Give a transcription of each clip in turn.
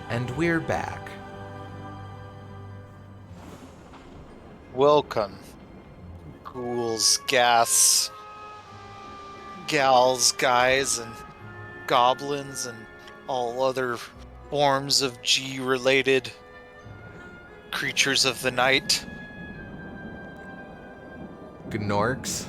And we're back. Welcome, ghouls, gals, guys, and goblins, and all other forms of G-related creatures of the night. Gnorks.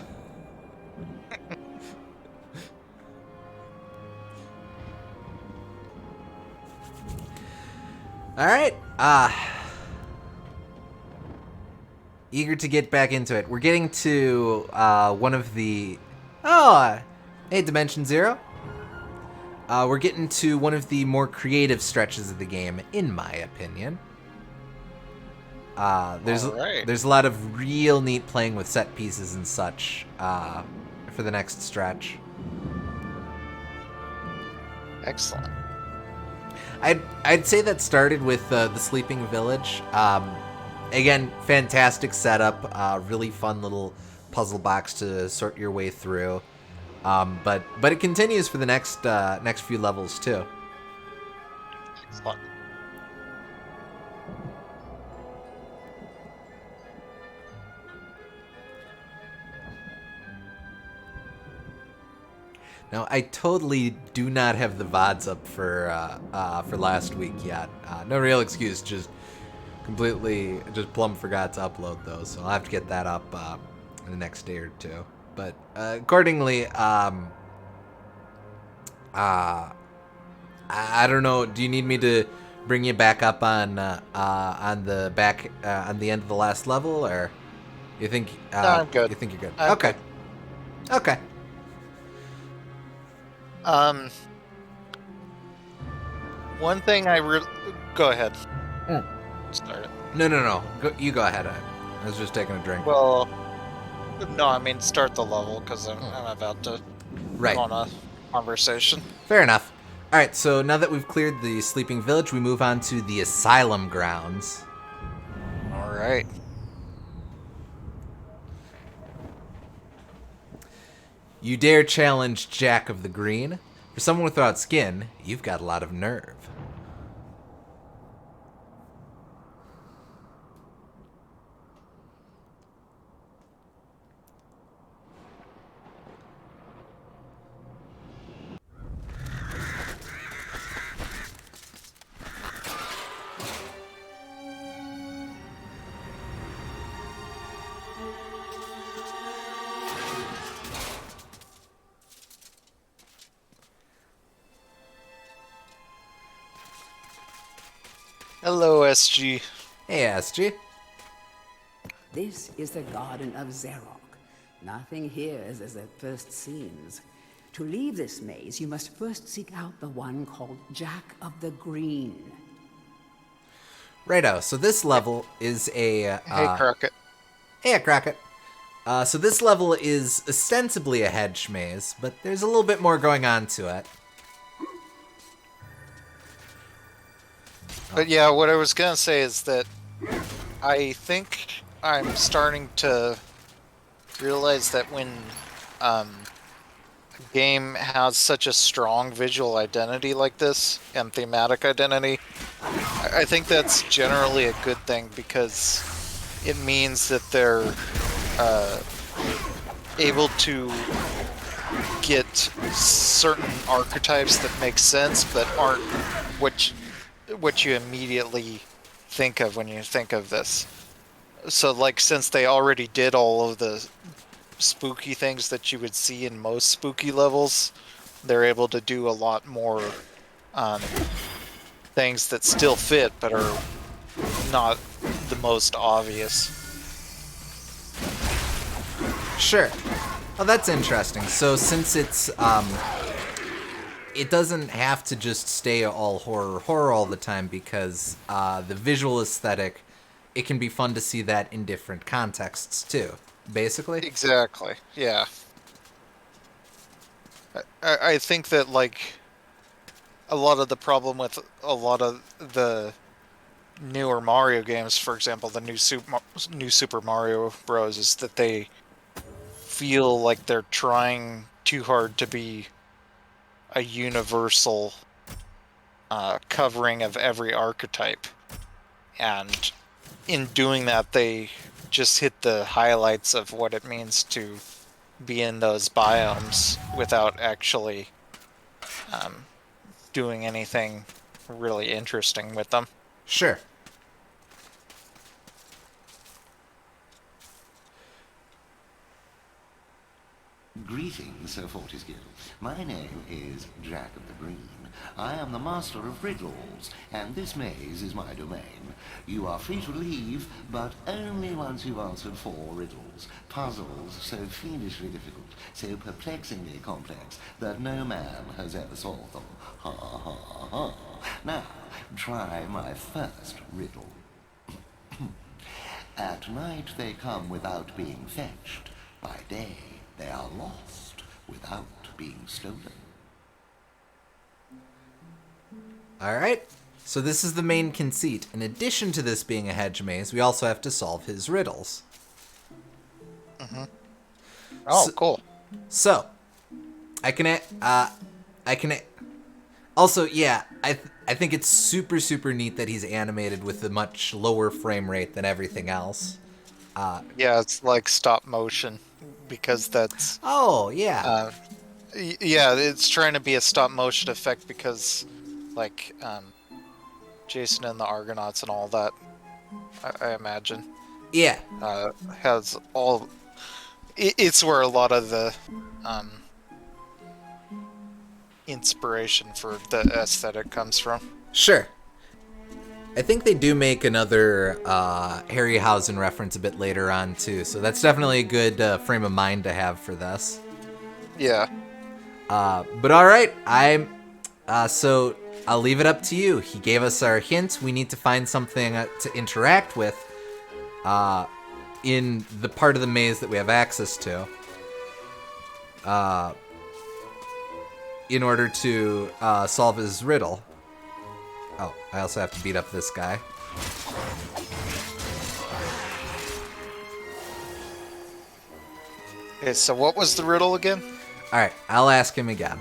Alright. Eager to get back into it. We're getting to one of the... Oh, hey, Dimension Zero. We're getting to one of the more creative stretches of the game, in my opinion. There's All right, there's a lot of real neat playing with set pieces and such for the next stretch. excellent. I'd say that started with the Sleeping Village. Again, fantastic setup, really fun little puzzle box to sort your way through. But it continues for the next few levels too. Excellent. Now, I totally do not have the VODs up for last week yet. No real excuse, just completely just plumb forgot to upload those, so I'll have to get that up in the next day or two. But accordingly, I don't know. Do you need me to bring you back up on the end of the last level, or you think No, I'm good. you think you're good? I'm Okay, good. okay. Um, one thing go ahead. Mm. Start it. No. You go ahead. I was just taking a drink. Well, no, I mean start the level because I'm about to Right. go on a conversation. Fair enough. All right. So now that we've cleared the Sleeping Village, we move on to the Asylum Grounds. All right. You dare challenge Jack of the Green? For someone without skin, you've got a lot of nerve. Hello, SG. Hey, SG. This is the Garden of Zerok. Nothing here is as it first seems. To leave this maze, you must first seek out the one called Jack of the Green. Righto. So this level is a Hey, Crockett. hey, Crockett. So this level is ostensibly a hedge maze, but there's a little bit more going on to it. But yeah, what I was gonna say is that I think I'm starting to realize that when a game has such a strong visual identity like this and thematic identity, I think that's generally a good thing because it means that they're able to get certain archetypes that make sense but aren't what you immediately think of when you think of this. So, like, since they already did all of the spooky things that you would see in most spooky levels, they're able to do a lot more um, things that still fit but are not the most obvious. Sure. Oh, that's interesting. So since it's it doesn't have to just stay all horror all the time because the visual aesthetic, it can be fun to see that in different contexts too. Basically. Exactly. Yeah. I think that, like, a lot of the problem with a lot of the newer Mario games, for example, the new Super Mario Bros, is that they feel like they're trying too hard to be a universal covering of every archetype. And in doing that, they just hit the highlights of what it means to be in those biomes without actually doing anything really interesting with them. Sure. Greetings, Sir Fortescue. My name is Jack of the Green. I am the master of riddles, and this maze is my domain. You are free to leave, but only once you've answered 4 riddles. Puzzles so fiendishly difficult, so perplexingly complex, that no man has ever solved them. Ha ha ha. Now, try my first riddle. At night they come without being fetched. By day they are lost without being stolen. Alright, so this is the main conceit. In addition to this being a hedge maze, we also have to solve his riddles. Oh, cool. So, also, yeah, I think it's super, super neat that he's animated with a much lower frame rate than everything else. Yeah, it's like stop motion, because that's... Oh, yeah. yeah, it's trying to be a stop motion effect because, like, Jason and the Argonauts and all that, I imagine, Yeah. has all... It's where a lot of the inspiration for the aesthetic comes from. Sure. I think they do make another Harryhausen reference a bit later on, too, so that's definitely a good frame of mind to have for this. Yeah. But alright, so I'll leave it up to you. He gave us our hint. We need to find something to interact with in the part of the maze that we have access to in order to solve his riddle. Oh, I also have to beat up this guy. Okay, so what was the riddle again? Alright, I'll ask him again.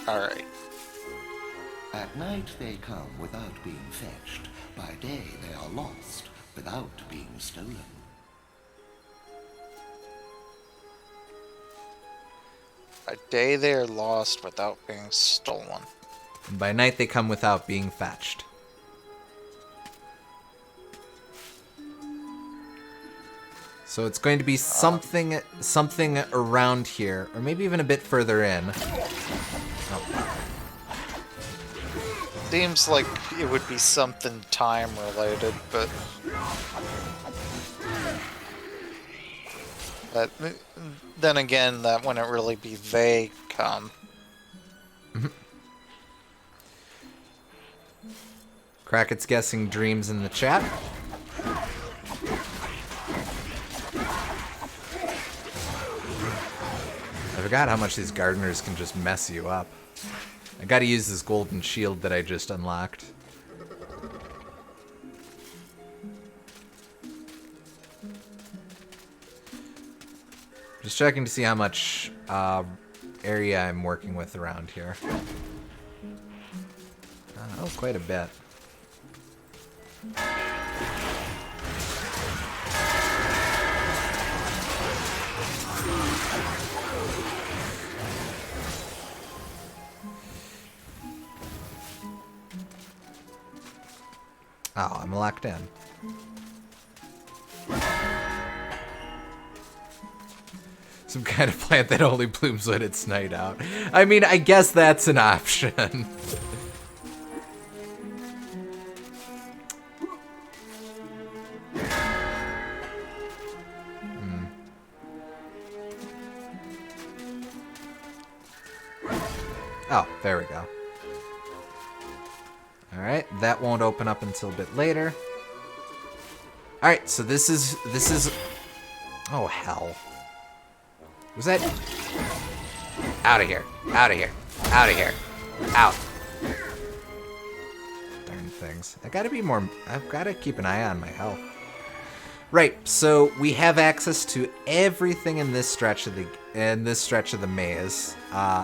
Alright. At night they come without being fetched. By day they are lost without being stolen. By day they are lost without being stolen. And by night they come without being fetched. So it's going to be something around here, or maybe even a bit further in. Oh. Seems like it would be something time related, but then again, that wouldn't really be they come. Crackett's guessing dreams in the chat. I forgot how much these gardeners can just mess you up. I gotta use this golden shield that I just unlocked. Just checking to see how much area I'm working with around here. Oh, quite a bit. Oh, I'm locked in. Some kind of plant that only blooms when it's night out. I mean, I guess that's an option. Oh, there we go. Alright, that won't open up until a bit later. Alright, so this is... Oh, hell. Was that... Out of here. Out of here. Out of here. Out. Darn things. I've got to keep an eye on my health. Right, so we have access to everything in this stretch of the maze.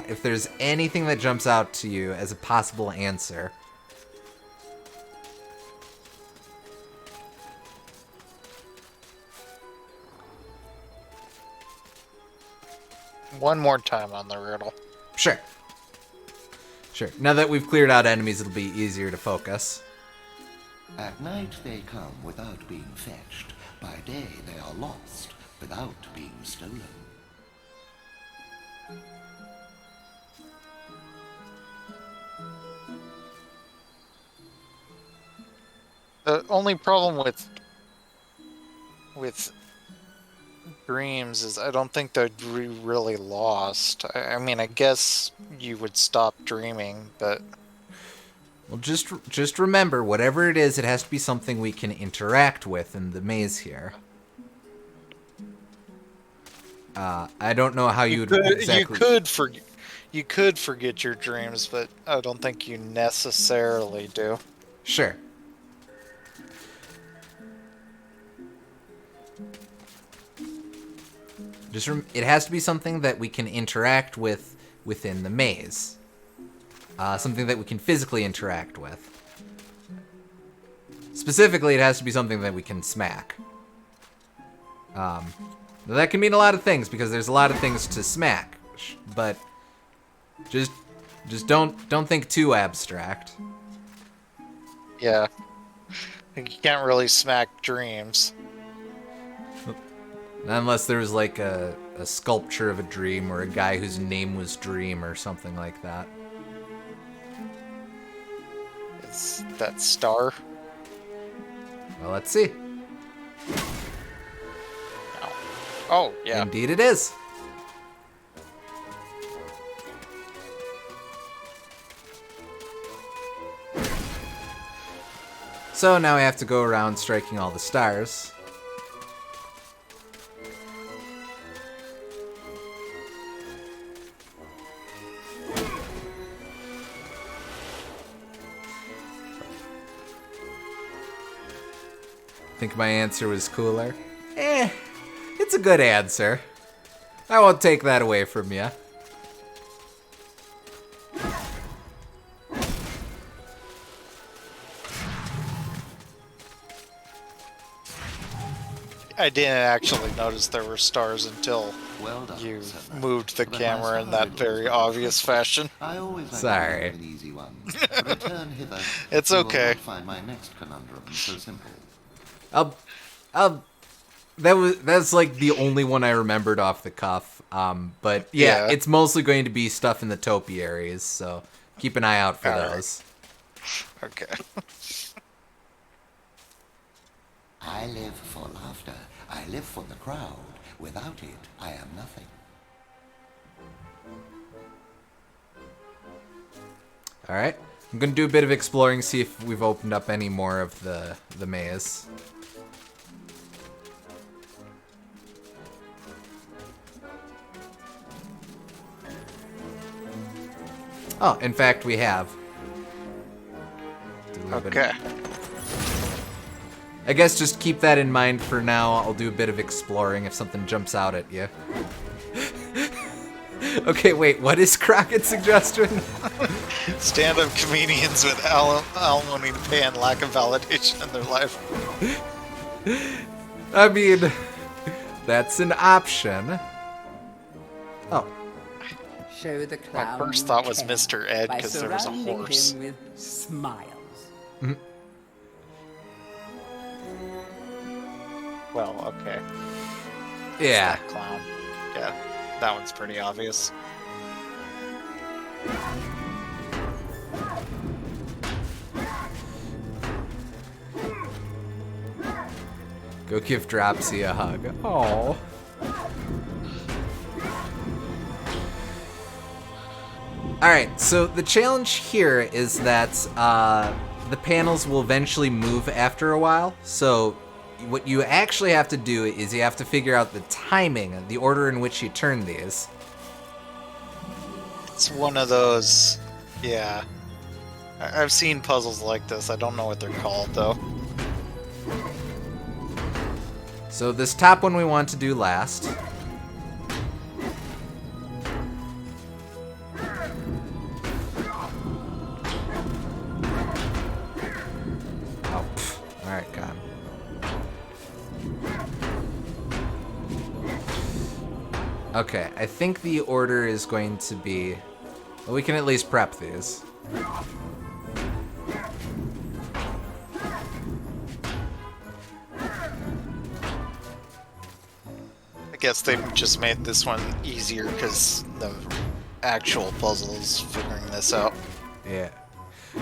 If there's anything that jumps out to you as a possible answer, one more time on the riddle. Sure. Sure. Now that we've cleared out enemies, it'll be easier to focus. At night they come without being fetched. By day they are lost without being stolen. The only problem with dreams is I don't think they'd be really lost. I mean, I guess you would stop dreaming, but Well, just remember, whatever it is, it has to be something we can interact with in the maze here. I don't know how you would exactly... You could forget your dreams, but I don't think you necessarily do. Sure. It has to be something that we can interact with within the maze. Something that we can physically interact with. Specifically, it has to be something that we can smack. That can mean a lot of things, because there's a lot of things to smack. But just don't think too abstract. Yeah. You can't really smack dreams. Unless there was like a sculpture of a dream, or a guy whose name was Dream, or something like that. Is that Star? Well, let's see. Oh, yeah. Indeed it is. So now we have to go around striking all the stars. Think my answer was cooler? It's a good answer. I won't take that away from you. I didn't actually notice there were stars until Well done, you sir. moved the But camera in my that star very riddles obvious are fashion. I always like Sorry. to have an easy one. Return hither. It's You will okay. not find my next conundrum so simple. That's like the only one I remembered off the cuff. But yeah, Yeah. it's mostly going to be stuff in the topiaries, so keep an eye out for Alright. those. Okay. I live for laughter. I live for the crowd. Without it, I am nothing. All right, I'm gonna do a bit of exploring, see if we've opened up any more of the maze. Oh, in fact, we have. Do a little bit of- Okay. I guess just keep that in mind for now. I'll do a bit of exploring if something jumps out at you. Okay, wait, what is Crockett's suggestion? Stand-up comedians with alimony to pay and lack of validation in their life. I mean, that's an option. Oh, Show the clown first you thought was care Mr. Ed, by 'cause there was a surrounding horse. him with smiles. Well, okay. yeah. That clown. Yeah, that one's pretty obvious. Go give Dropsy a hug. Oh. Alright, so the challenge here is that the panels will eventually move after a while. So what you actually have to do is you have to figure out the timing, the order in which you turn these. It's one of those, yeah. I've seen puzzles like this. I don't know what they're called, though. So this top one we want to do last. Oh, alright, God. Okay, I think the order is going to be... Well, we can at least prep these. I guess they just made this one easier because the actual puzzle is figuring this out. Yeah.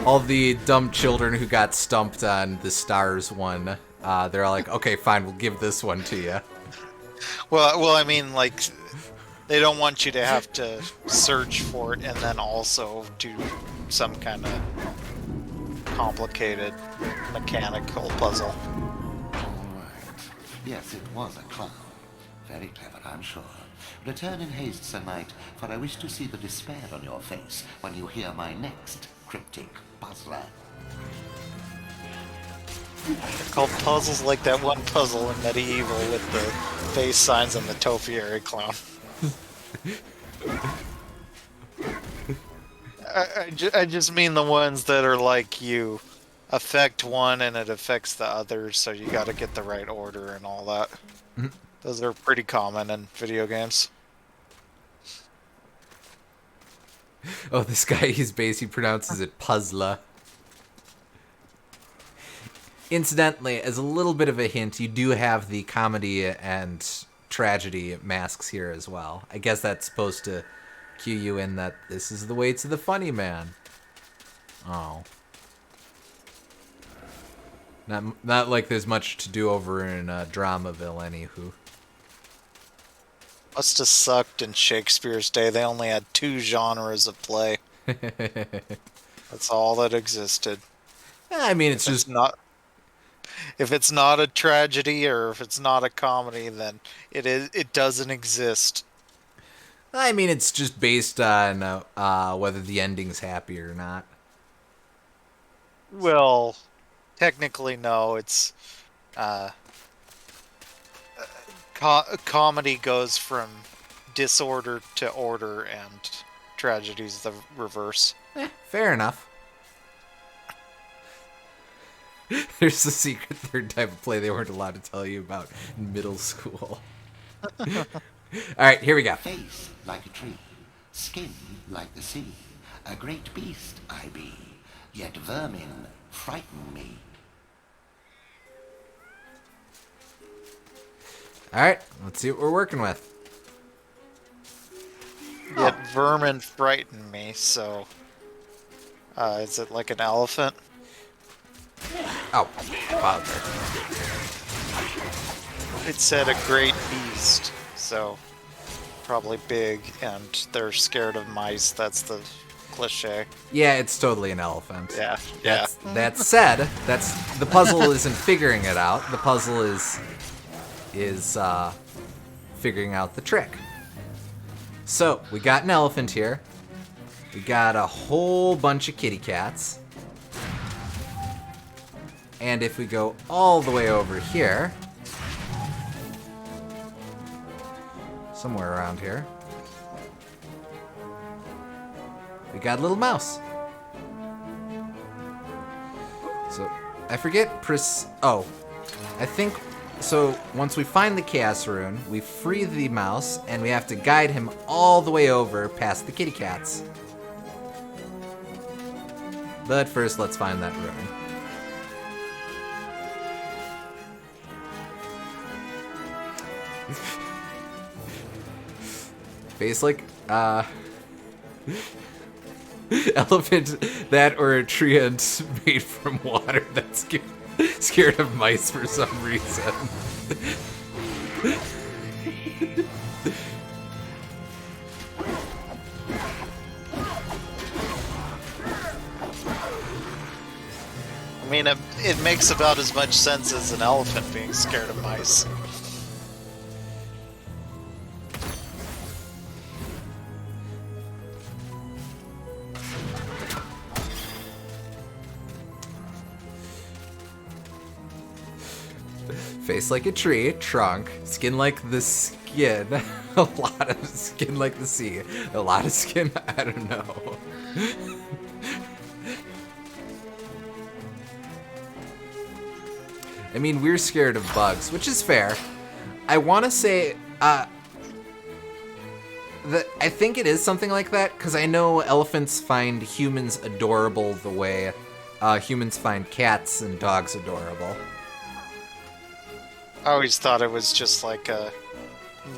All the dumb children who got stumped on the stars one, they're all like, okay, fine, we'll give this one to you. Well, I mean, like, they don't want you to have to search for it and then also do some kind of complicated mechanical puzzle. All right. Yes, it was a clown. Very clever, I'm sure. Return in haste, Sir Knight, for I wish to see the despair on your face when you hear my next cryptic puzzler. They're called puzzles like that one puzzle in MediEvil with the face signs and the topiary clown. I just mean the ones that are like you affect one and it affects the others, so you gotta get the right order and all that. Those are pretty common in video games. Oh, this guy, he pronounces it puzzler. Incidentally, as a little bit of a hint, you do have the comedy and tragedy masks here as well. I guess that's supposed to cue you in that this is the way to the funny man. Oh. Not like there's much to do over in Dramaville, anywho. Must have sucked in Shakespeare's day. They only had 2 genres of play. That's all that existed. I mean, it's just not. If it's not a tragedy or if it's not a comedy, then it doesn't exist. I mean, it's just based on whether the ending's happy or not. Well, technically, no. It's comedy goes from disorder to order, and tragedy's the reverse. Fair enough. There's the secret third type of play they weren't allowed to tell you about in middle school. Alright, here we go. Face like a tree, skin like the sea. A great beast I be, yet vermin frighten me. Alright, let's see what we're working with. Yet vermin frighten me, so... is it like an elephant? Oh, bother. It said a great beast, so probably big, and they're scared of mice. That's the cliche. Yeah, it's totally an elephant. Yeah. That said, the puzzle isn't figuring it out. The puzzle is figuring out the trick. So, we got an elephant here. We got a whole bunch of kitty cats. And if we go all the way over here, somewhere around here, we got a little mouse. So, I forget I think, so once we find the Chaos Rune, we free the mouse, and we have to guide him all the way over past the kitty cats. But first, let's find that rune. Face like, elephant, that or a tree ant made from water that's scared of mice for some reason. I mean, it makes about as much sense as an elephant being scared of mice. Face like a tree, trunk, skin like the skin, a lot of skin like the sea, a lot of skin, I don't know. I mean, we're scared of bugs, which is fair. I want to say, I think it is something like that, because I know elephants find humans adorable the way humans find cats and dogs adorable. I always thought it was just like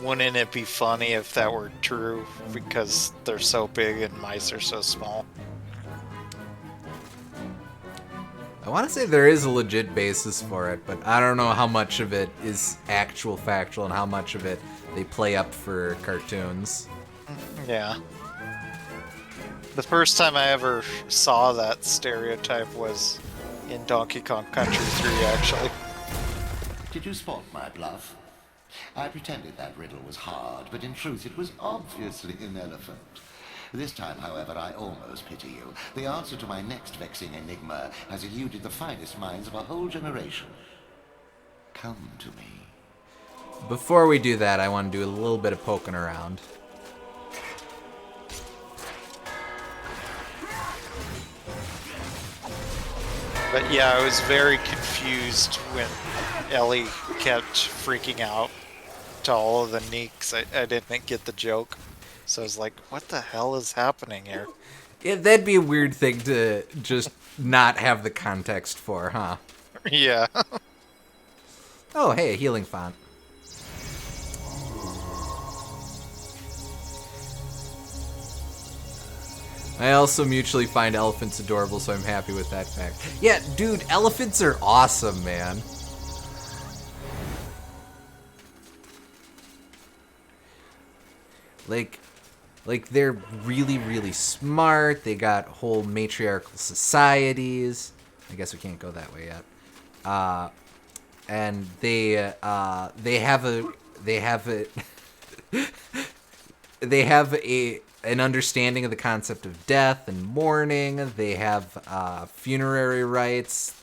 wouldn't it be funny if that were true because they're so big and mice are so small? I want to say there is a legit basis for it, but I don't know how much of it is actual factual and how much of it they play up for cartoons. Yeah. The first time I ever saw that stereotype was in Donkey Kong Country 3, actually. Did you spot my bluff? I pretended that riddle was hard, but in truth it was obviously an elephant. This time, however, I almost pity you. The answer to my next vexing enigma has eluded the finest minds of a whole generation. Come to me. Before we do that, I want to do a little bit of poking around. But yeah, I was very confused when Ellie kept freaking out to all of the Neeks. I didn't get the joke. So I was like, what the hell is happening here? Yeah, that'd be a weird thing to just not have the context for, huh? Yeah. Oh, hey, a healing font. I also mutually find elephants adorable, so I'm happy with that fact. Yeah, dude, elephants are awesome, man. Like they're really, really smart. They got whole matriarchal societies. I guess we can't go that way yet. And they have an understanding of the concept of death and mourning. They have funerary rites.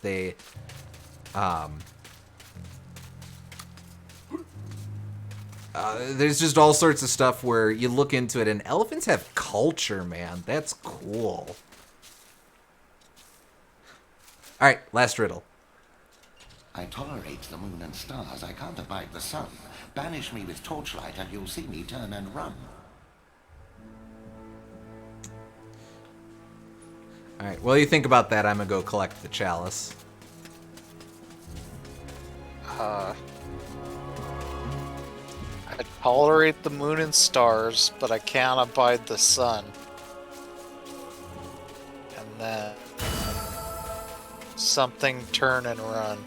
There's just all sorts of stuff where you look into it, and elephants have culture, man. That's cool. All right, last riddle. I tolerate the moon and stars. I can't abide the sun. Banish me with torchlight, and you'll see me turn and run. All right, while you think about that, I'm gonna go collect the chalice. I tolerate the moon and stars, but I can't abide the sun. And then something turn and run.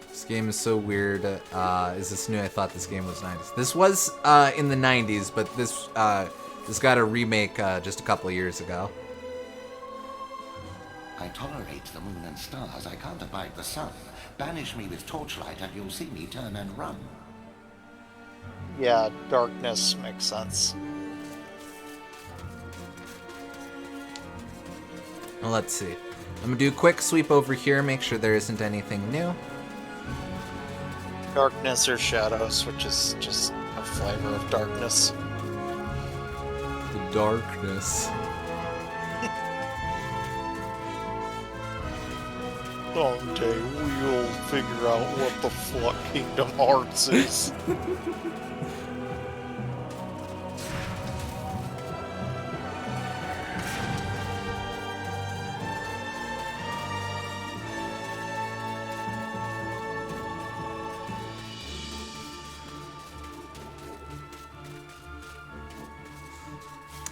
This game is so weird. Is this new? I thought this game was 90s. This was in the 90s, but this got a remake just a couple of years ago. I tolerate the moon and stars. I can't abide the sun. Banish me with torchlight, and you'll see me turn and run. Yeah, darkness makes sense. Well, let's see. I'm gonna do a quick sweep over here, make sure there isn't anything new. Darkness or shadows, which is just a flavor of darkness. The darkness. Someday we'll figure out what the fuck Kingdom Hearts is.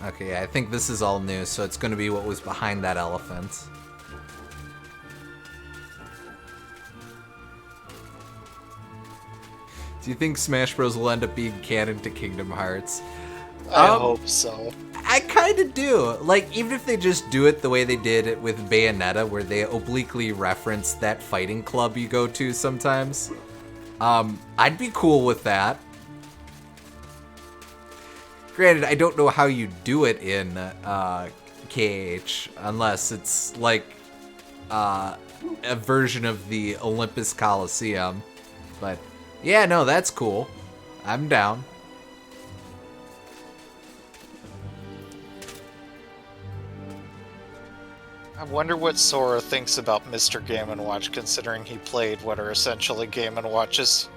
Okay, I think this is all new, so it's gonna be what was behind that elephant. Do you think Smash Bros. Will end up being canon to Kingdom Hearts? I hope so. I kind of do. Like, even if they just do it the way they did it with Bayonetta, where they obliquely reference that fighting club you go to sometimes, I'd be cool with that. Granted, I don't know how you do it in KH, unless it's like a version of the Olympus Coliseum, but... yeah, no, that's cool. I'm down. I wonder what Sora thinks about Mr. Game & Watch, considering he played what are essentially Game & Watches.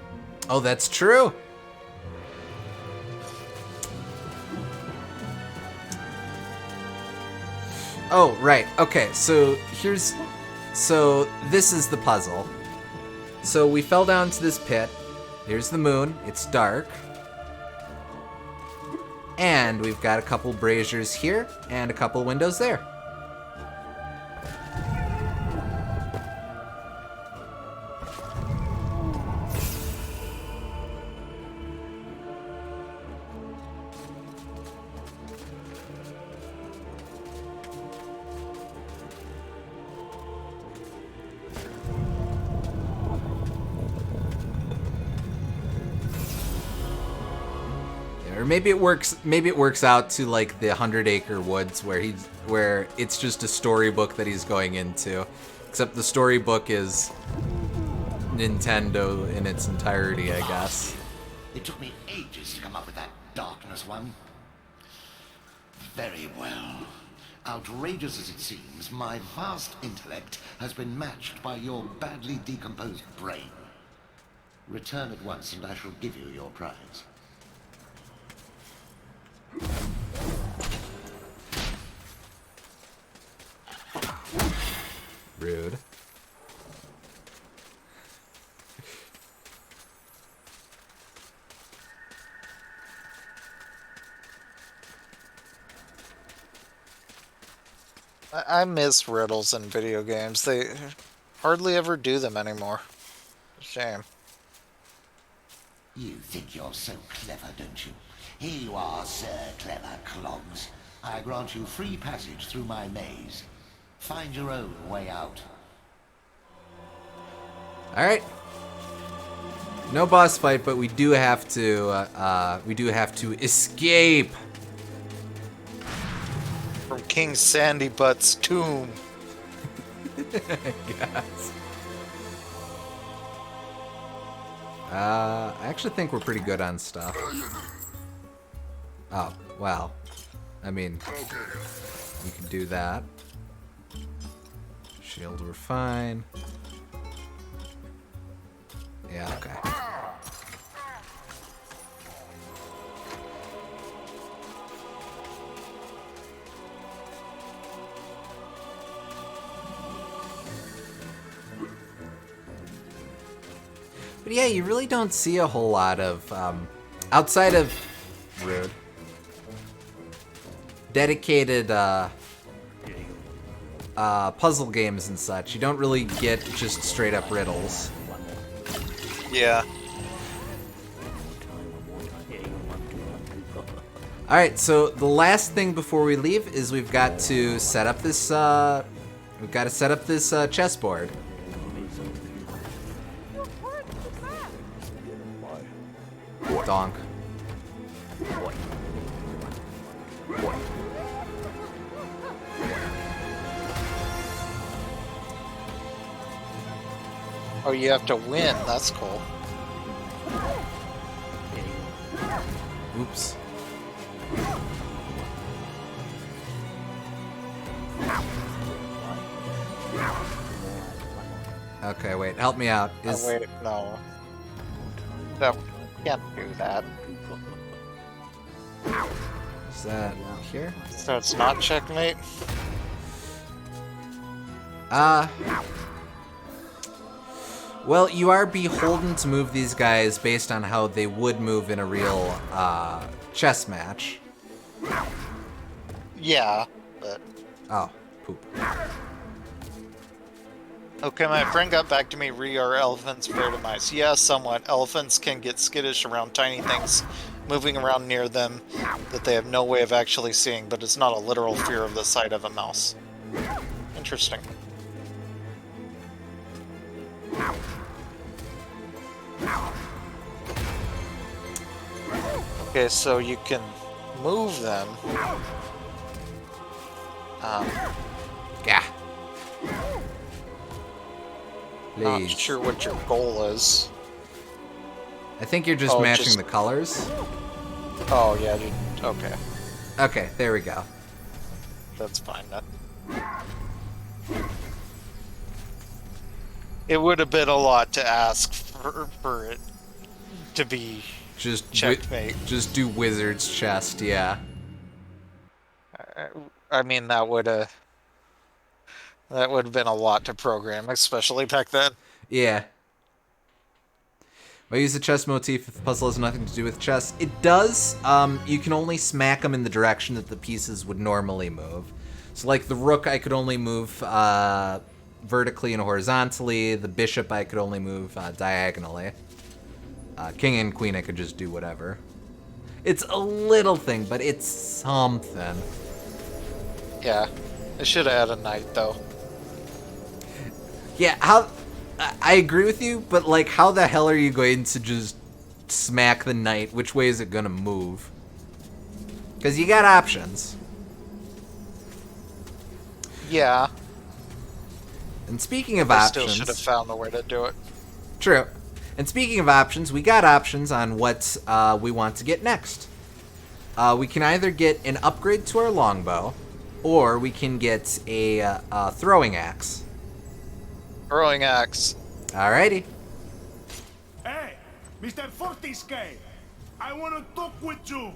Oh, that's true. Oh, right. Okay, so this is the puzzle. So we fell down to this pit. Here's the moon. It's dark. And we've got a couple braziers here and a couple windows there. Or maybe it works out to like the 100-acre woods where it's just a storybook that he's going into. Except the storybook is Nintendo in its entirety, I guess. It took me ages to come up with that darkness one. Very well. Outrageous as it seems, my vast intellect has been matched by your badly decomposed brain. Return at once and I shall give you your prize. Rude. I miss riddles in video games. They hardly ever do them anymore. Shame. You think you're so clever, don't you? Here you are, Sir Clever Clogs. I grant you free passage through my maze. Find your own way out. All right. No boss fight, but we do have to escape From King Sandy Butt's tomb. Yes. I actually think we're pretty good on stuff. Oh, well. I mean, you can do that. Shield, we're fine. Yeah, okay. But yeah, you really don't see a whole lot of, outside of rude, dedicated puzzle games and such. You don't really get just straight up riddles. Yeah. All right, so the last thing before we leave is we've got to set up this. Chessboard. Donk. Oh, you have to win. That's cool. Oops. Okay, wait. Help me out. Oh, wait, no. That can't do that. Is that here? So it's not checkmate? Well, you are beholden to move these guys based on how they would move in a real chess match. Yeah, but... Oh, poop. Okay, my friend got back to me, are elephants afraid of mice? Yeah, somewhat. Elephants can get skittish around tiny things moving around near them that they have no way of actually seeing, but it's not a literal fear of the sight of a mouse. Interesting. Okay, so you can move them. Yeah. Not Please. sure what your goal is. I think you're just matching the colors. Oh, yeah, okay. Okay, there we go. That's fine then. It would have been a lot to ask for it to be Just checkmate. just do wizard's chest, yeah. I mean, that would have been a lot to program, especially back then. Yeah. I use the chess motif if the puzzle has nothing to do with chess. It does. You can only smack them in the direction that the pieces would normally move. So, like the rook, I could only move vertically and horizontally. The bishop, I could only move diagonally. King and queen, I could just do whatever. It's a little thing, but it's something. Yeah, I should have had a knight though. Yeah, how... I agree with you, but like, how the hell are you going to just smack the knight? Which way is it gonna move? Because you got options. Yeah. And speaking of I options... still should have found a way to do it. True. And speaking of options, we got options on what we want to get next. We can either get an upgrade to our longbow, or we can get a throwing axe. Throwing axe. Alrighty. Hey, Mr. Fortisque, I want to talk with you.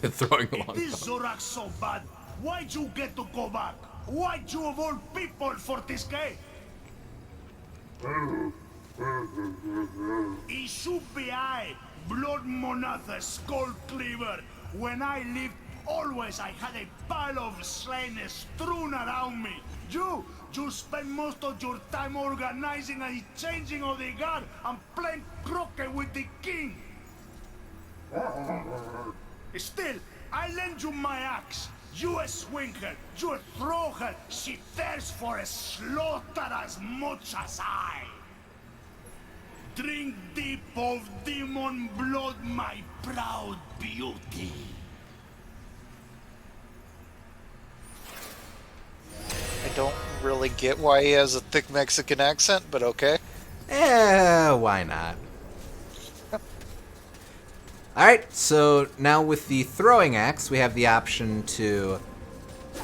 Throwing the If this Zorak so bad, why'd you get to go back? Why'd you of all people, Fortisque? It should be I, Blood Monatha Skull Cleaver. When I lived, always I had a pile of slain strewn around me. You spend most of your time organizing a changing of the guard and playing croquet with the king. Still, I lend you my axe. You swing her, you throw her. She thirsts for a slaughter as much as I. Drink deep of demon blood, my proud beauty. I don't really get why he has a thick Mexican accent, but okay. Why not? Alright, so now with the throwing axe, we have the option to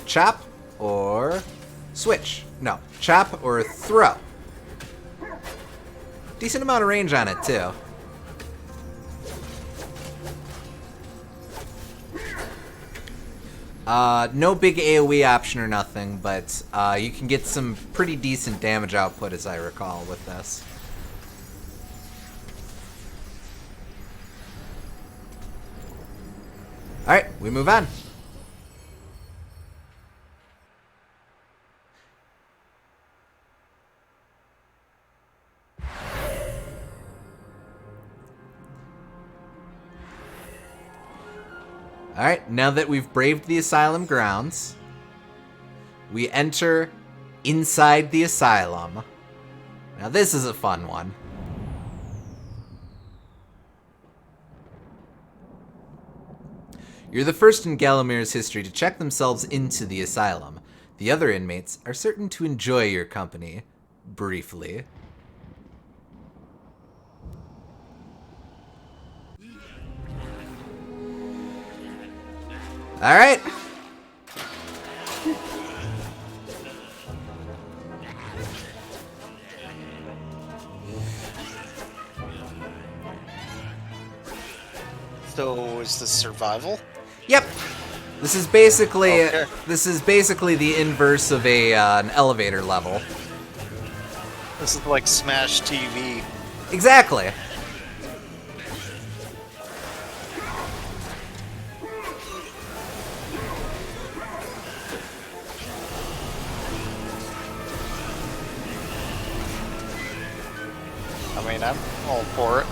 chop or switch. No, chop or throw. Decent amount of range on it, too. No big AoE option or nothing, but you can get some pretty decent damage output, as I recall, with this. Alright, we move on. Alright, now that we've braved the Asylum Grounds, we enter inside the Asylum. Now this is a fun one. You're the first in Galamir's history to check themselves into the Asylum. The other inmates are certain to enjoy your company, briefly. Alright. So is this survival? Yep. This is basically Okay. the inverse of an elevator level. This is like Smash TV. Exactly. I mean, I'm all for it.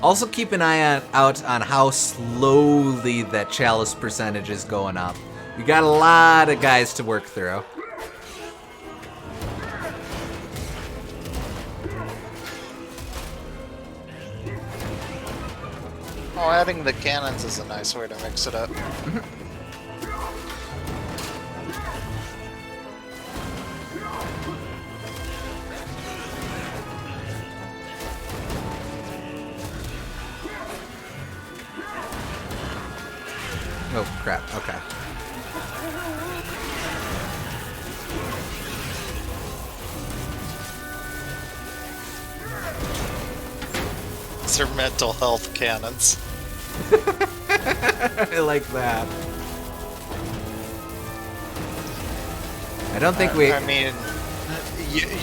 Also keep an eye out on how slowly that chalice percentage is going up. You got a lot of guys to work through. Oh, adding the cannons is a nice way to mix it up. Oh, crap. Okay. These are mental health cannons. I like that. I don't think we... I mean,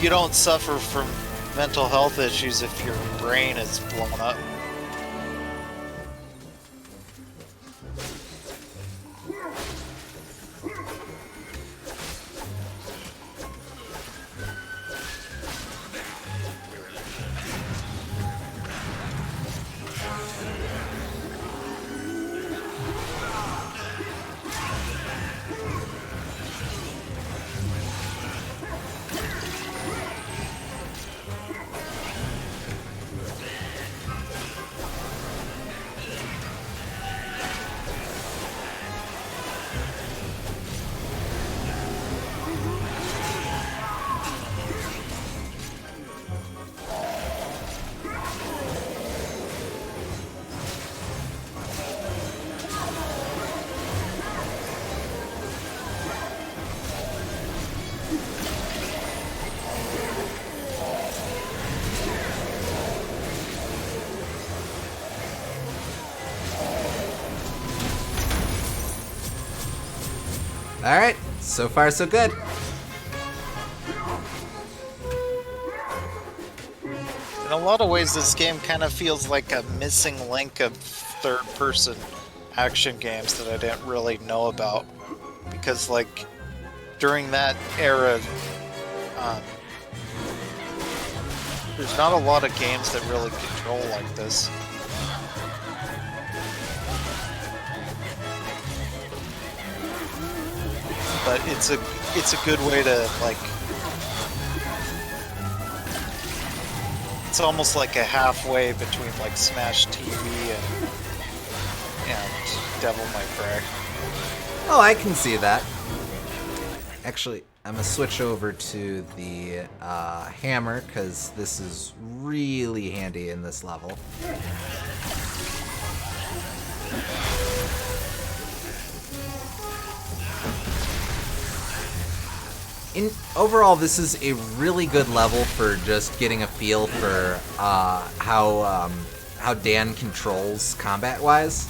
you don't suffer from mental health issues if your brain is blown up. Alright, so far so good. In a lot of ways, this game kind of feels like a missing link of third-person action games that I didn't really know about. Because, like, during that era, there's not a lot of games that really control like this. But it's a good way to, like, it's almost like a halfway between like Smash TV and Devil May Cry. Oh, I can see that. Actually, I'm gonna switch over to the hammer because this is really handy in this level. Overall, this is a really good level for just getting a feel for how Dan controls combat-wise.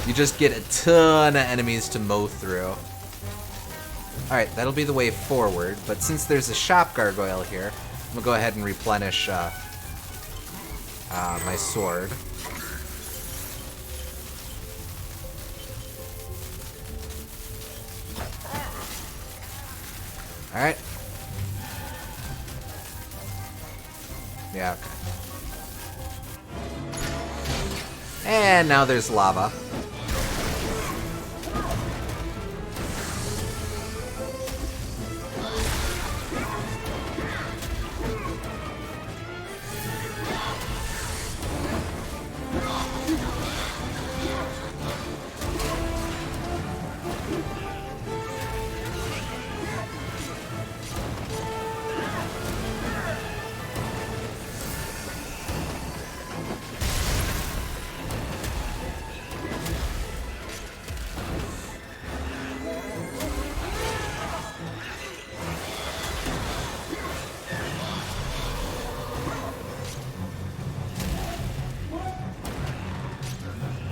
You just get a ton of enemies to mow through. Alright, that'll be the way forward, but since there's a shop gargoyle here, I'm gonna go ahead and replenish my sword. Alright. Yeah, okay. And now there's lava.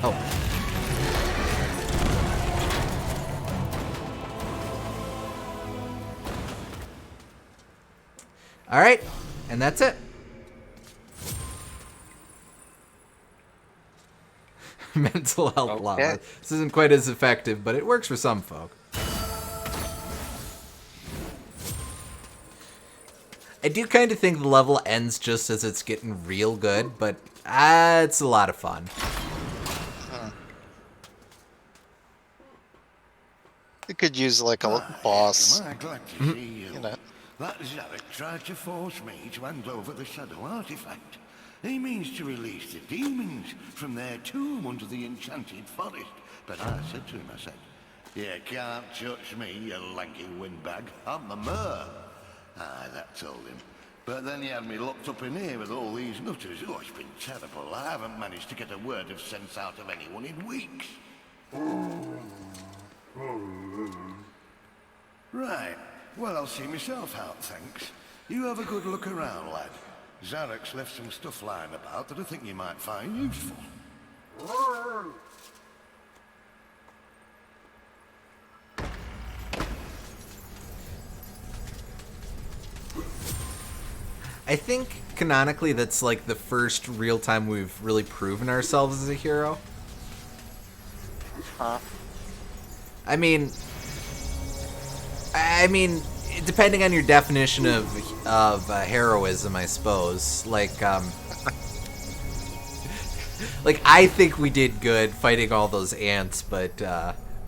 Oh. Alright, and that's it. Mental health lava. This isn't quite as effective, but it works for some folk. I do kind of think the level ends just as it's getting real good, but it's a lot of fun. It could use like a boss. Am I glad to see you? You know. That Zarek tried to force me to hand over the Shadow Artifact. He means to release the demons from their tomb under the enchanted forest. But I said to him, I said, "You can't touch me, you lanky windbag. I'm the Mer." That told him. But then he had me locked up in here with all these nutters. Oh, it's been terrible. I haven't managed to get a word of sense out of anyone in weeks. Right. Well, I'll see myself out, thanks. You have a good look around, lad. Zarek's left some stuff lying about that I think you might find useful. I think canonically that's like the first real time we've really proven ourselves as a hero. Huh? I mean, depending on your definition of heroism, I suppose. Like I think we did good fighting all those ants, but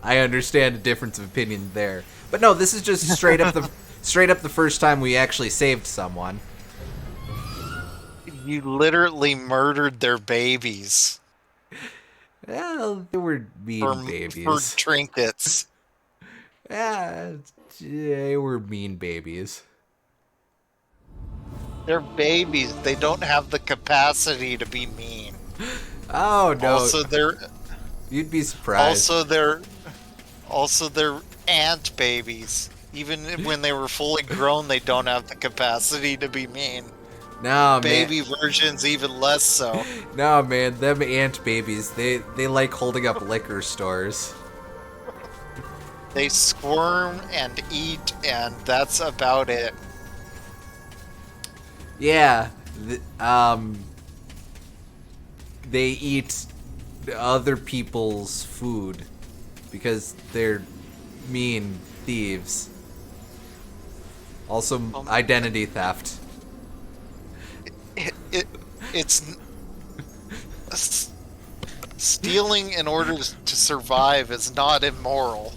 I understand a difference of opinion there. But no, this is just straight up the first time we actually saved someone. You literally murdered their babies. Well, they were mean babies. For trinkets. Yeah, they were mean babies. They're babies. They don't have the capacity to be mean. Oh no! You'd be surprised. Also they're ant babies. Even when they were fully grown, they don't have the capacity to be mean. No, baby versions even less so. No, man, them ant babies, they like holding up liquor stores. They squirm and eat, and that's about it. Yeah, they eat other people's food because they're mean thieves. Also, identity theft. It's stealing in order to survive is not immoral.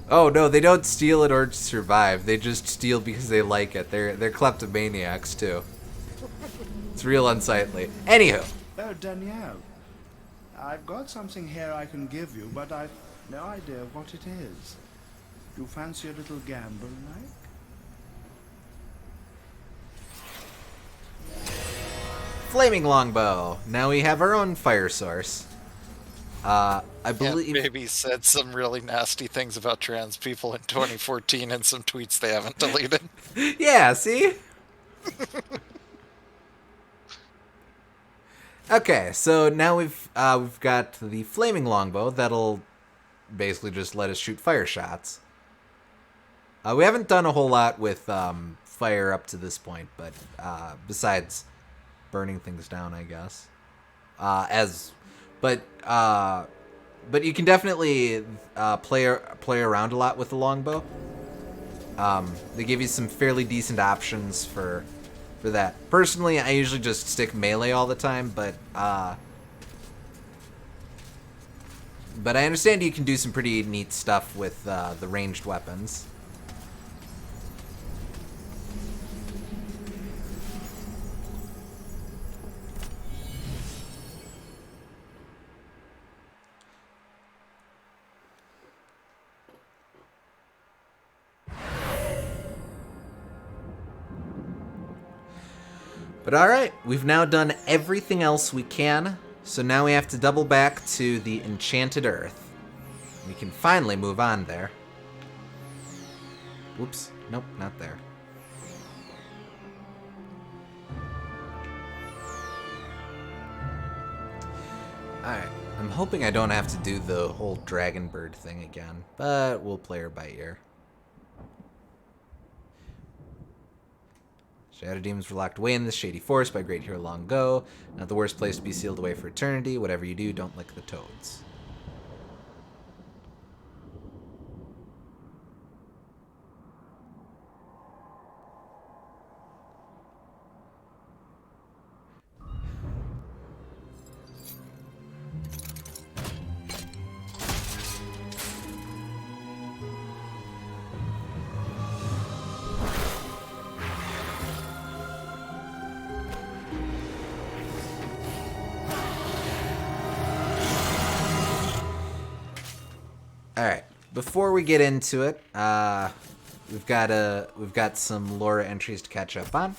Oh no, they don't steal in order to survive. They just steal because they like it. They're kleptomaniacs too. It's real unsightly. Anywho. Oh, Danielle, I've got something here I can give you, but I've no idea what it is. You fancy a little gamble, like? Flaming longbow. Now we have our own fire source. I believe. Yeah, Baby said some really nasty things about trans people in 2014 and some tweets they haven't deleted. Yeah, see? Okay, so now we've got the flaming longbow that'll basically just let us shoot fire shots. We haven't done a whole lot with fire up to this point, but besides burning things down, I guess. But you can definitely play around a lot with the longbow. They give you some fairly decent options for that. Personally, I usually just stick melee all the time, but I understand you can do some pretty neat stuff with the ranged weapons. But alright, we've now done everything else we can, so now we have to double back to the Enchanted Earth. We can finally move on there. Oops, nope, not there. Alright, I'm hoping I don't have to do the whole dragon bird thing again, but we'll play her by ear. Shadow demons were locked away in this shady forest by a great hero long ago. Not the worst place to be sealed away for eternity. Whatever you do, don't lick the toads. Alright, before we get into it, we've got some lore entries to catch up on.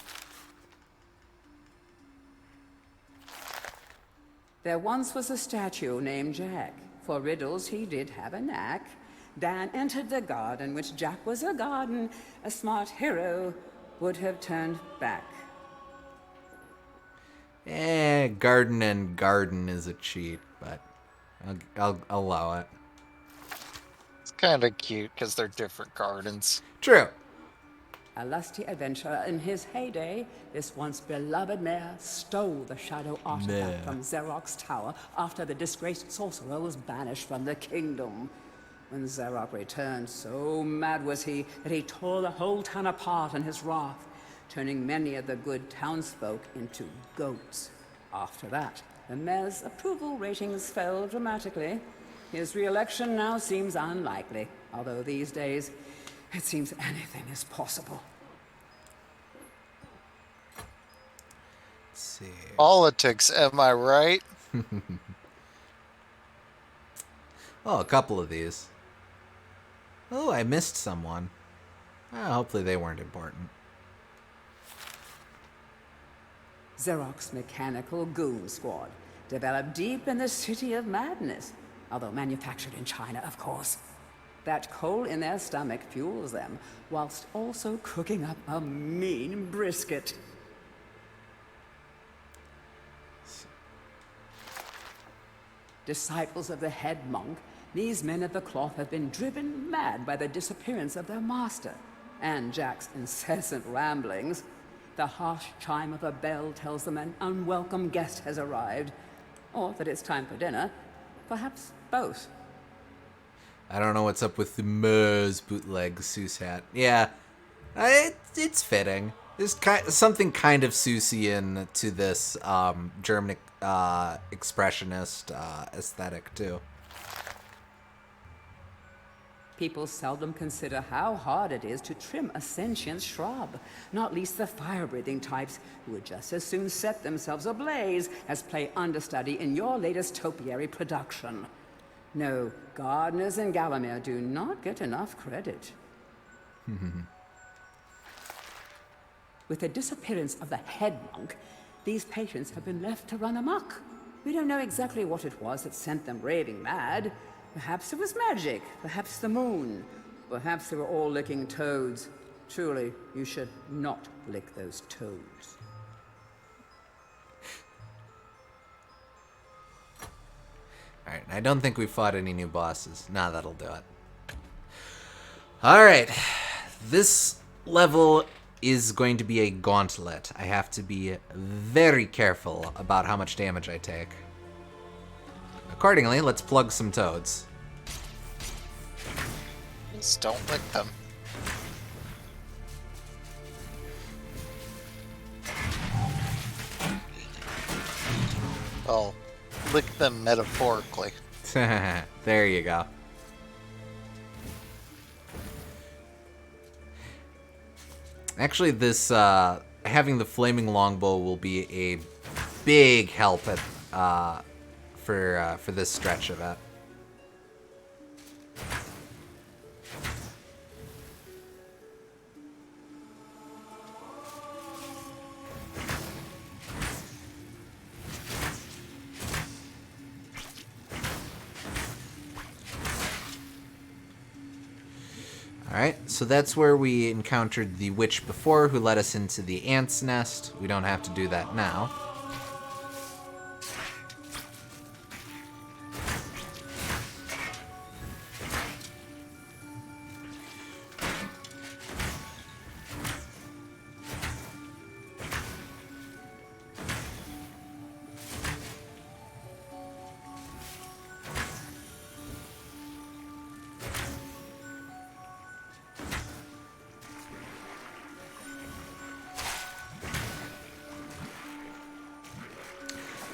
There once was a statue named Jack. For riddles he did have a knack. Dan entered the garden, which Jack was a garden. A smart hero would have turned back. Garden and garden is a cheat, but I'll allow it. It's kind of cute because they're different gardens. True. A lusty adventurer in his heyday, this once beloved mayor stole the shadow artifact from Xeroc's tower after the disgraced sorcerer was banished from the kingdom. When Xeroc returned, so mad was he that he tore the whole town apart in his wrath, turning many of the good townsfolk into goats. After that, the mayor's approval ratings fell dramatically. His re-election now seems unlikely, although these days it seems anything is possible. Let's see. Politics, am I right? Oh, a couple of these. Oh, I missed someone. Hopefully they weren't important. Xeroc's mechanical goon squad, developed deep in the city of madness, although manufactured in China, of course. That coal in their stomach fuels them, whilst also cooking up a mean brisket. Disciples of the head monk, these men of the cloth have been driven mad by the disappearance of their master, and Jack's incessant ramblings. The harsh chime of a bell tells them an unwelcome guest has arrived, or that it's time for dinner, perhaps both. I don't know what's up with the Mers bootleg Seuss hat. Yeah, it's fitting. There's something kind of Seussian to this German expressionist aesthetic, too. People seldom consider how hard it is to trim a sentient shrub, not least the fire-breathing types who would just as soon set themselves ablaze as play understudy in your latest topiary production. No, gardeners in Gallowmere do not get enough credit. With the disappearance of the head monk, these patients have been left to run amok. We don't know exactly what it was that sent them raving mad. Perhaps it was magic, perhaps the moon, perhaps they were all licking toads. Truly, you should not lick those toads. Alright, I don't think we fought any new bosses. Nah, that'll do it. Alright, this level is going to be a gauntlet. I have to be very careful about how much damage I take. Accordingly, let's plug some toads. Just don't lick them. Well, lick them metaphorically. There you go. Actually, this having the flaming longbow will be a big help at for this stretch of it. Alright, so that's where we encountered the witch before, who led us into the ant's nest. We don't have to do that now.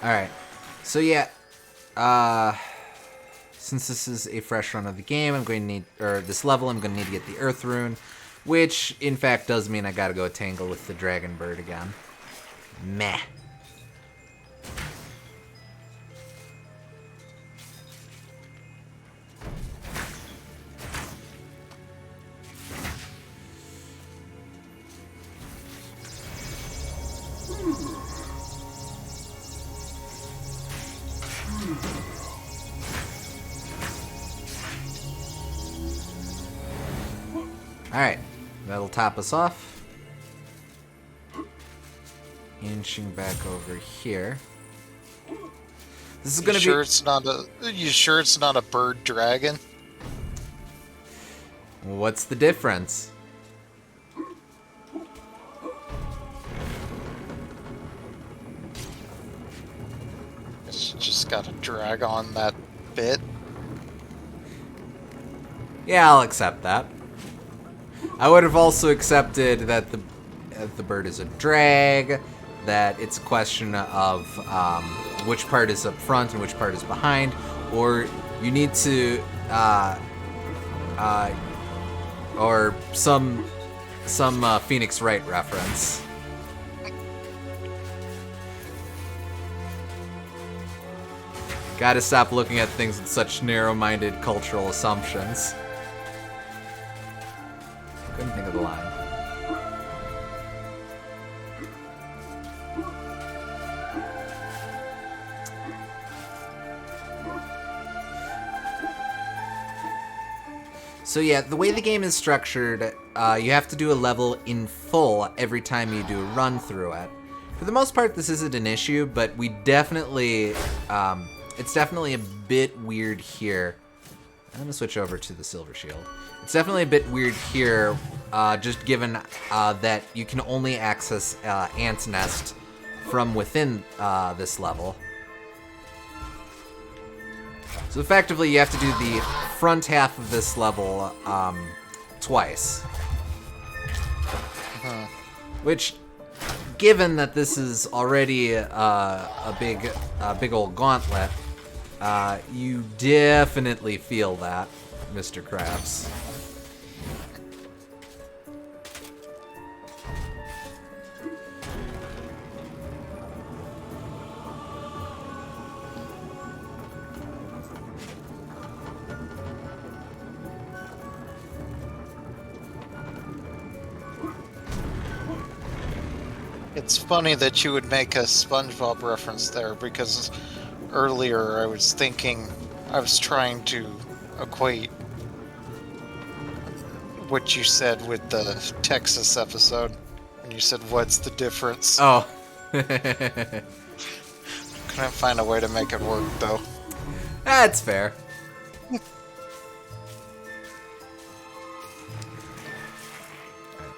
Alright, so yeah, since this is a fresh run of the game, I'm going to need, or this level, I'm going to need to get the Earth Rune, which, in fact, does mean I gotta go tangle with the Dragon Bird again. Meh. Alright, that'll top us off. Inching back over here. This is gonna You sure it's not a bird dragon? What's the difference? It's just got to drag on that bit. Yeah, I'll accept that. I would have also accepted that the bird is a drag, that it's a question of which part is up front and which part is behind, or you need to, or some Phoenix Wright reference. Gotta stop looking at things with such narrow-minded cultural assumptions. Couldn't think of the line. So yeah, the way the game is structured, you have to do a level in full every time you do a run through it. For the most part, this isn't an issue, but we definitely, it's definitely a bit weird here. I'm gonna switch over to the Silver Shield. It's definitely a bit weird here, just given that you can only access Ant Nest from within this level. So effectively, you have to do the front half of this level twice. Which, given that this is already a big old gauntlet, you definitely feel that, Mr. Krabs. It's funny that you would make a SpongeBob reference there, because earlier I was trying to equate what you said with the Texas episode. And you said, what's the difference? Oh. Couldn't find a way to make it work, though. That's fair.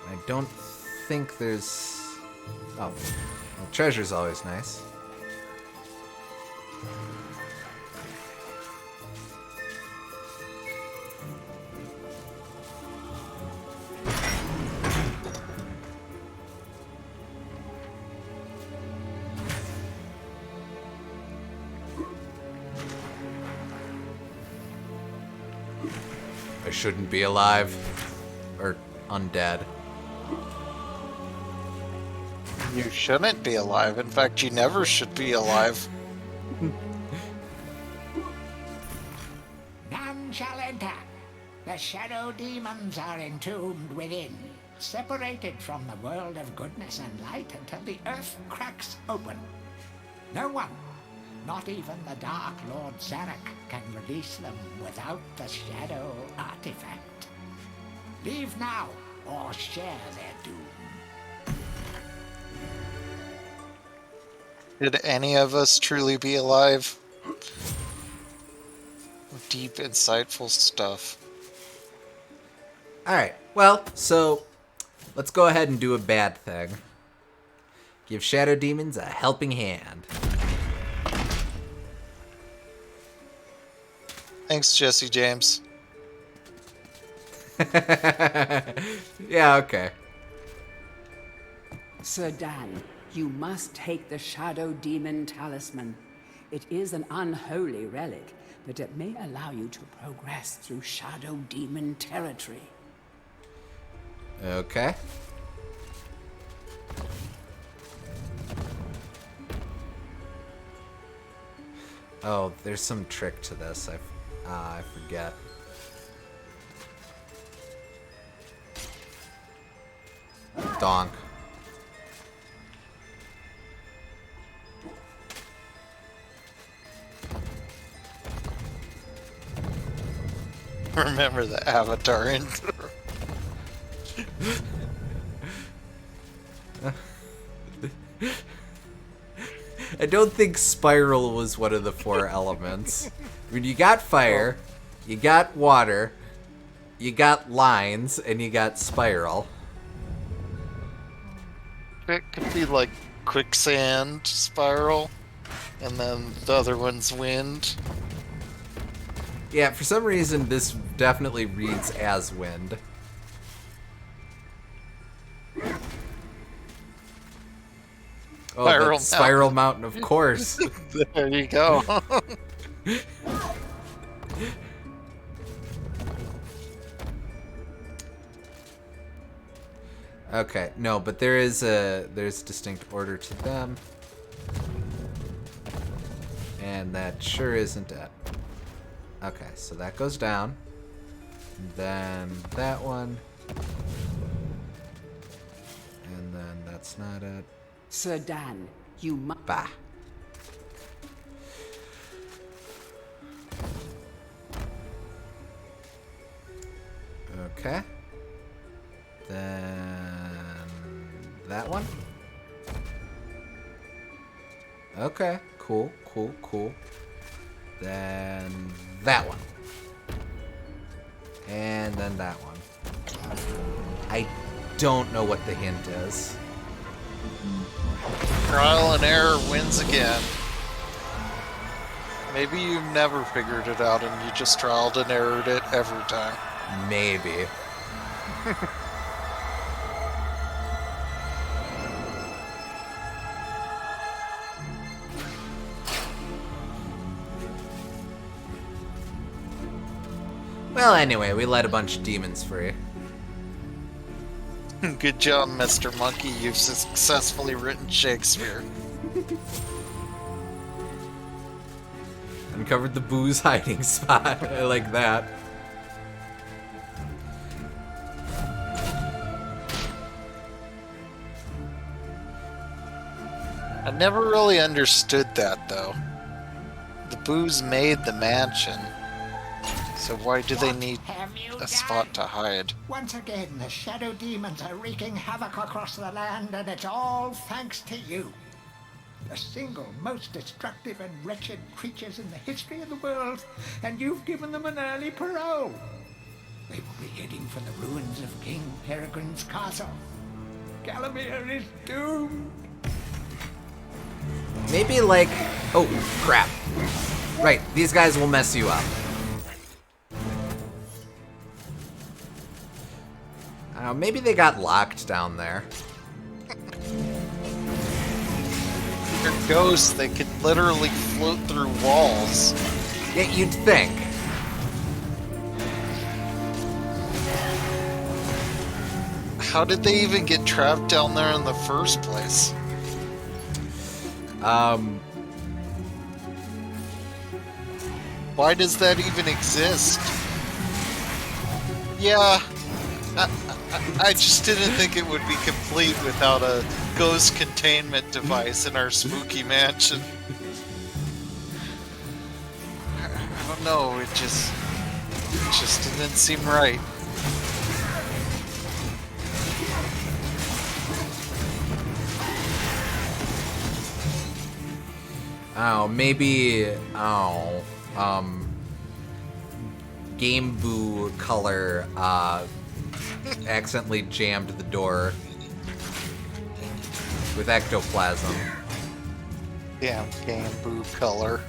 I don't think there's... Oh, well, treasure's always nice. I shouldn't be alive. Or undead. You shouldn't be alive. In fact, you never should be alive. None shall enter. The shadow demons are entombed within, separated from the world of goodness and light until the earth cracks open. No one, not even the Dark Lord Zarek, can release them without the shadow artifact. Leave now, or share their doom. Did any of us truly be alive? Deep, insightful stuff. Alright, well, so let's go ahead and do a bad thing. Give shadow demons a helping hand. Thanks, Jesse James. Yeah, okay. Sir Dan, you must take the Shadow Demon Talisman. It is an unholy relic, but it may allow you to progress through Shadow Demon territory. Okay. Oh, there's some trick to this. I forget. Donk. Remember the Avatar intro. don't think spiral was one of the 4 elements. I mean, you got fire, you got water, you got lines, and you got spiral. It could be like quicksand spiral, and then the other one's wind. Yeah, for some reason, this definitely reads as wind. Oh, Spiral Spiral Mountain, of course. There you go. Okay, no, but there's distinct order to them. And that sure isn't it. Okay, so that goes down. Then that one. And then that's not it. Sir Dan, you must. Bah. Okay. Then that one. Okay, cool. Then that one. And then that one. I don't know what the hint is. Trial and error wins again. Maybe you never figured it out and you just trialed and errored it every time. Maybe. Well, anyway, we let a bunch of demons free. Good job, Mr. Monkey. You've successfully written Shakespeare. Uncovered the booze hiding spot. I like that. I never really understood that, though. The booze made the mansion. So why do they need Have you a spot to done? hide? Once again, the shadow demons are wreaking havoc across the land, and it's all thanks to you. The single most destructive and wretched creatures in the history of the world, and you've given them an early parole. They will be heading for the ruins of King Peregrine's castle. Galamir is doomed. Maybe like... Oh, crap. Right, these guys will mess you up. Maybe they got locked down there. They're ghosts. They could literally float through walls. Yeah, you'd think. How did they even get trapped down there in the first place? Why does that even exist? Yeah, I just didn't think it would be complete without a ghost containment device in our spooky mansion. I don't know, it just didn't seem right. Oh, maybe... Game Boo Color, accidentally jammed the door with ectoplasm. Damn Game Boo Color.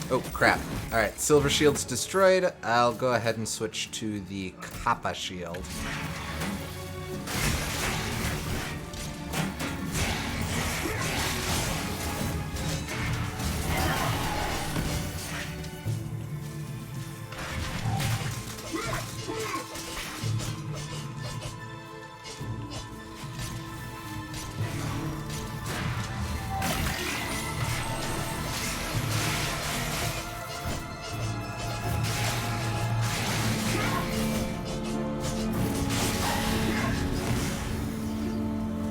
Oh, crap. Alright, Silver Shield's destroyed. I'll go ahead and switch to the Kappa Shield.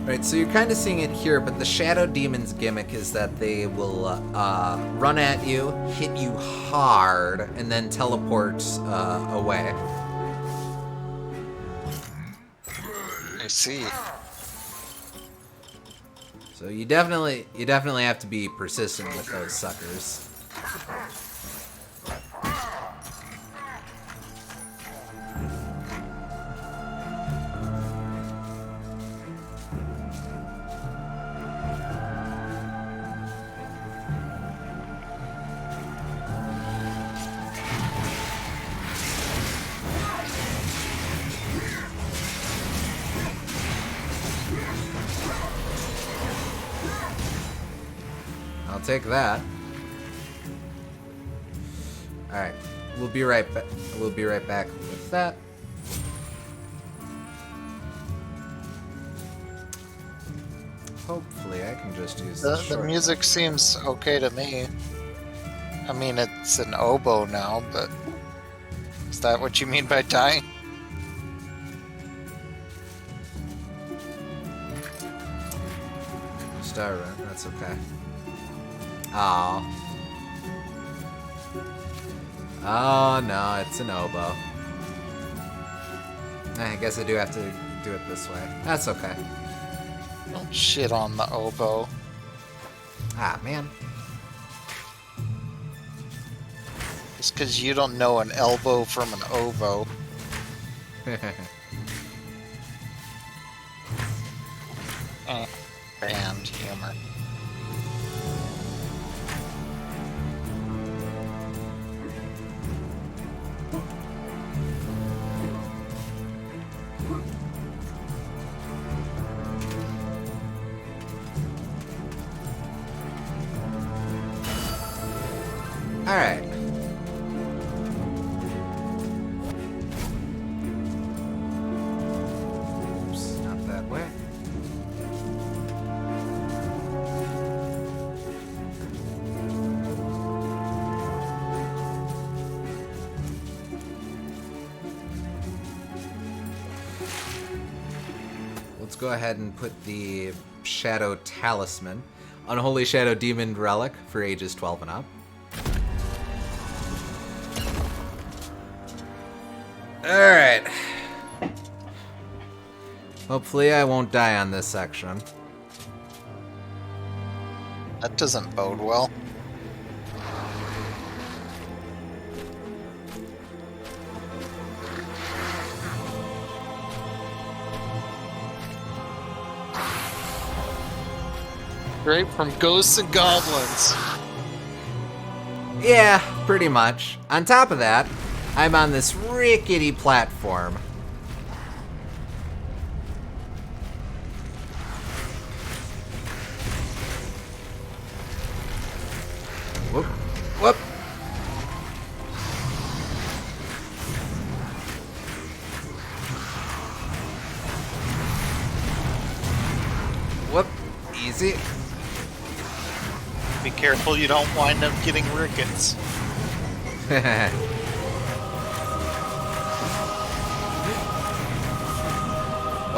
Right, so you're kind of seeing it here, but the Shadow Demon's gimmick is that they will run at you, hit you hard, and then teleport away. see. So you definitely have to be persistent with those suckers. I'll take that. All right, we'll be right back. We'll be right back with that. Hopefully, I can just use The shortcut. music seems okay to me. I mean, it's an oboe now, but is that what you mean by dying? Star run. That's okay. Oh. Oh no, it's an oboe. I guess I do have to do it this way. That's okay. Don't shit on the oboe. Ah, man. Just because you don't know an elbow from an oboe. Band humor. All right. Oops, not that way. Let's go ahead and put the Shadow Talisman, Unholy Shadow Demon Relic for ages 12 and up. Alright. Hopefully I won't die on this section. That doesn't bode well. Straight from Ghosts and Goblins. Yeah, pretty much. On top of that, I'm on this rickety platform. Whoop, whoop. Whoop, easy. Be careful you don't wind up getting rickets.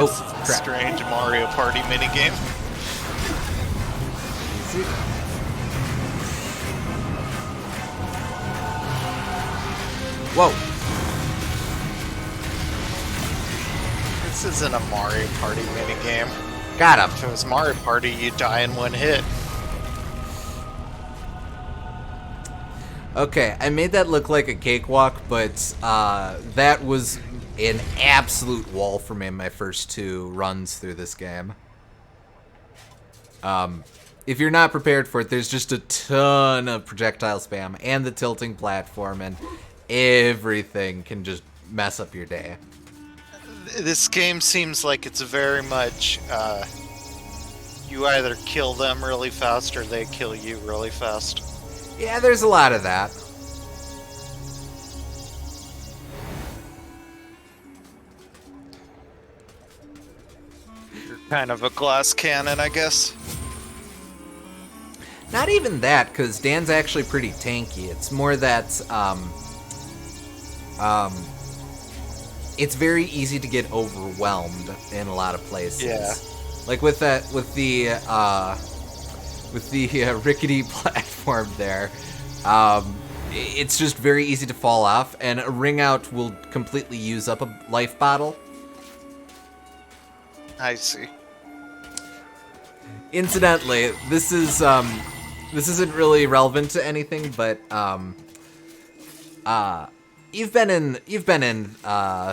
Oh, crap. Strange Mario Party minigame. Easy. Whoa. This isn't a Mario Party minigame. Got him. If it was Mario Party, you'd die in one hit. Okay, I made that look like a cakewalk, but that was an absolute wall for me in my first two runs through this game. If you're not prepared for it, there's just a ton of projectile spam and the tilting platform, and everything can just mess up your day. This game seems like it's very much you either kill them really fast or they kill you really fast. Yeah, there's a lot of that. You're kind of a glass cannon, I guess. Not even that, because Dan's actually pretty tanky. It's more that it's very easy to get overwhelmed in a lot of places. Yeah. Like with the rickety platform there, it's just very easy to fall off, and a ring out will completely use up a life bottle. I see. Incidentally, this isn't really relevant to anything, but you've been in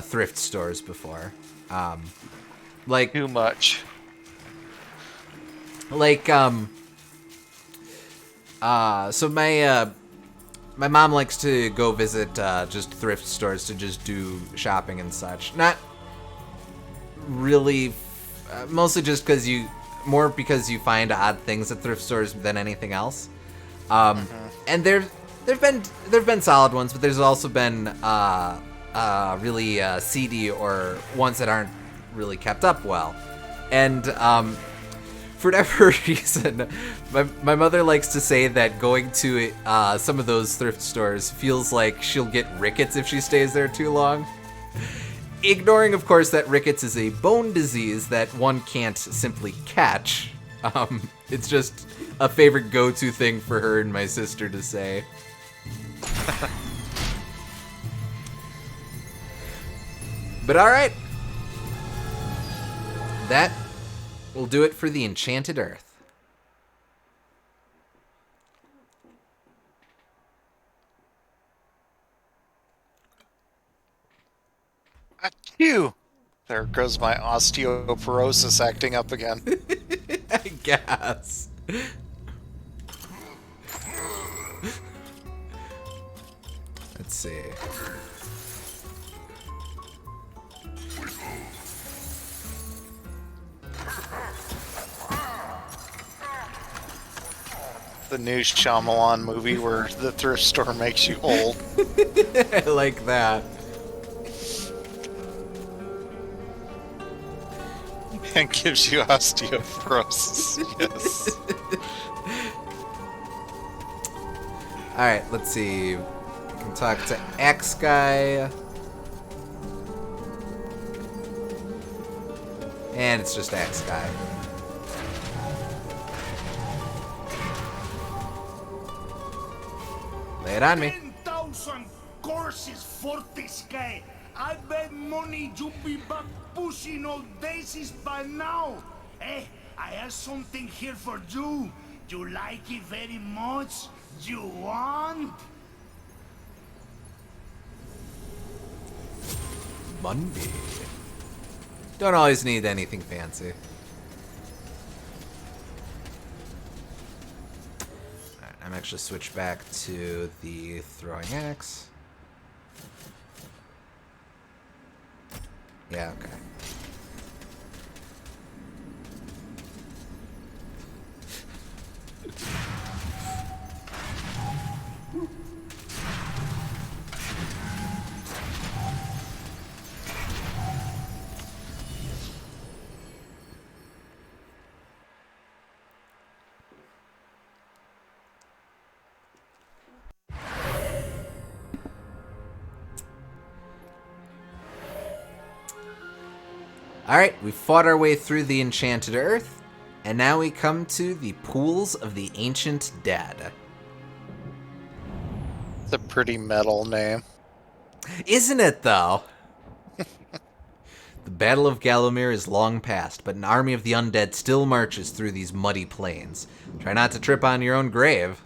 thrift stores before. Like Too much. like so my mom likes to go visit just thrift stores to just do shopping and such. Not really, mostly just because you find odd things at thrift stores than anything else. And there've been solid ones, but there's also been really seedy or ones that aren't really kept up well. And for whatever reason, my mother likes to say that going to some of those thrift stores feels like she'll get rickets if she stays there too long. Ignoring, of course, that rickets is a bone disease that one can't simply catch. It's just a favorite go-to thing for her and my sister to say. But alright. That will do it for the Enchanted Earth. Achoo! There goes my osteoporosis acting up again. I guess. Let's see. The new Shyamalan movie where the thrift store makes you old. I like that. And gives you osteoporosis. Yes. Alright, let's see. We can talk to Axe Guy. And it's just Axe Guy. Lay it on me. 10,000 courses for this guy. I bet money you be back pushing all daisies by now. Eh, I have something here for you. You like it very much? You want? Monday. Don't always need anything fancy. Alright, I'm actually switched back to the throwing axe. Yeah, okay. Alright, we fought our way through the Enchanted Earth, and now we come to the Pools of the Ancient Dead. It's a pretty metal name. Isn't it, though? The Battle of Gallowmere is long past, but an army of the undead still marches through these muddy plains. Try not to trip on your own grave.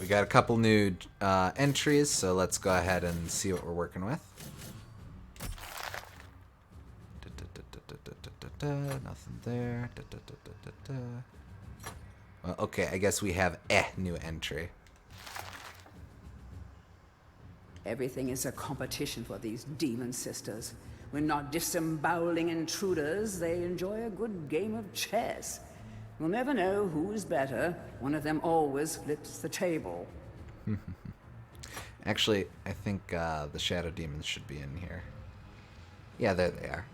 We got a couple new entries, so let's go ahead and see what we're working with. Nothing there. Well, okay, I guess we have a new entry. Everything is a competition for these demon sisters. When not disemboweling intruders, they enjoy a good game of chess. We'll never know who's better. One of them always flips the table. Actually, I think the Shadow Demons should be in here. Yeah, there they are.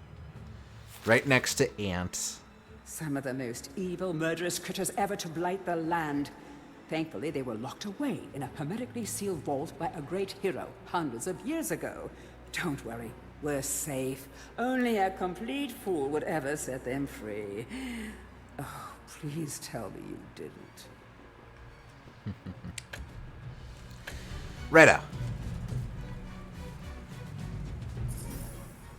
Right next to ants. Some of the most evil, murderous critters ever to blight the land. Thankfully, they were locked away in a hermetically sealed vault by a great hero hundreds of years ago. Don't worry, we're safe. Only a complete fool would ever set them free. Oh, please tell me you didn't. Righto.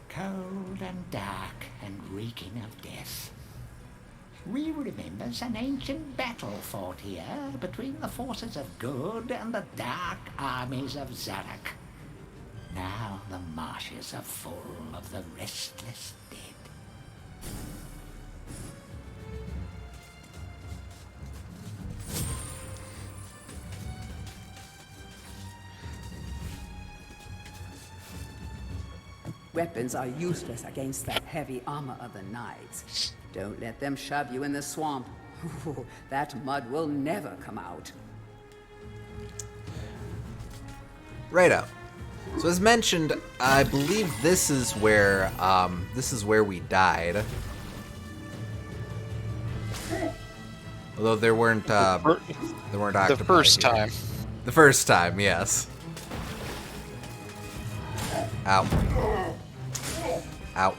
Cold and dark and reeking of death. We remembers an ancient battle fought here between the forces of good and the dark armies of Zarok. Now the marshes are full of the restless dead. Weapons are useless against the heavy armor of the knights. Don't let them shove you in the swamp. That mud will never come out. Righto. So as mentioned, I believe this is where we died. Although there weren't octopi The first here. time. The first time, yes. Ow. Ow.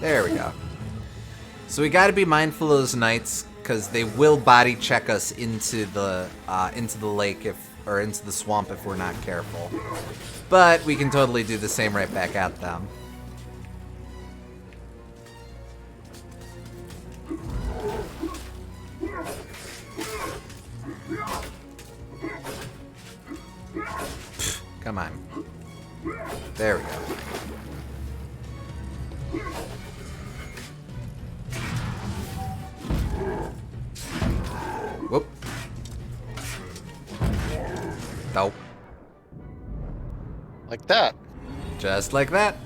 There we go. So we got to be mindful of those knights because they will body check us into the lake or into the swamp if we're not careful. But we can totally do the same right back at them. Come on. There we go. Whoop. Nope. Like that. Just like that.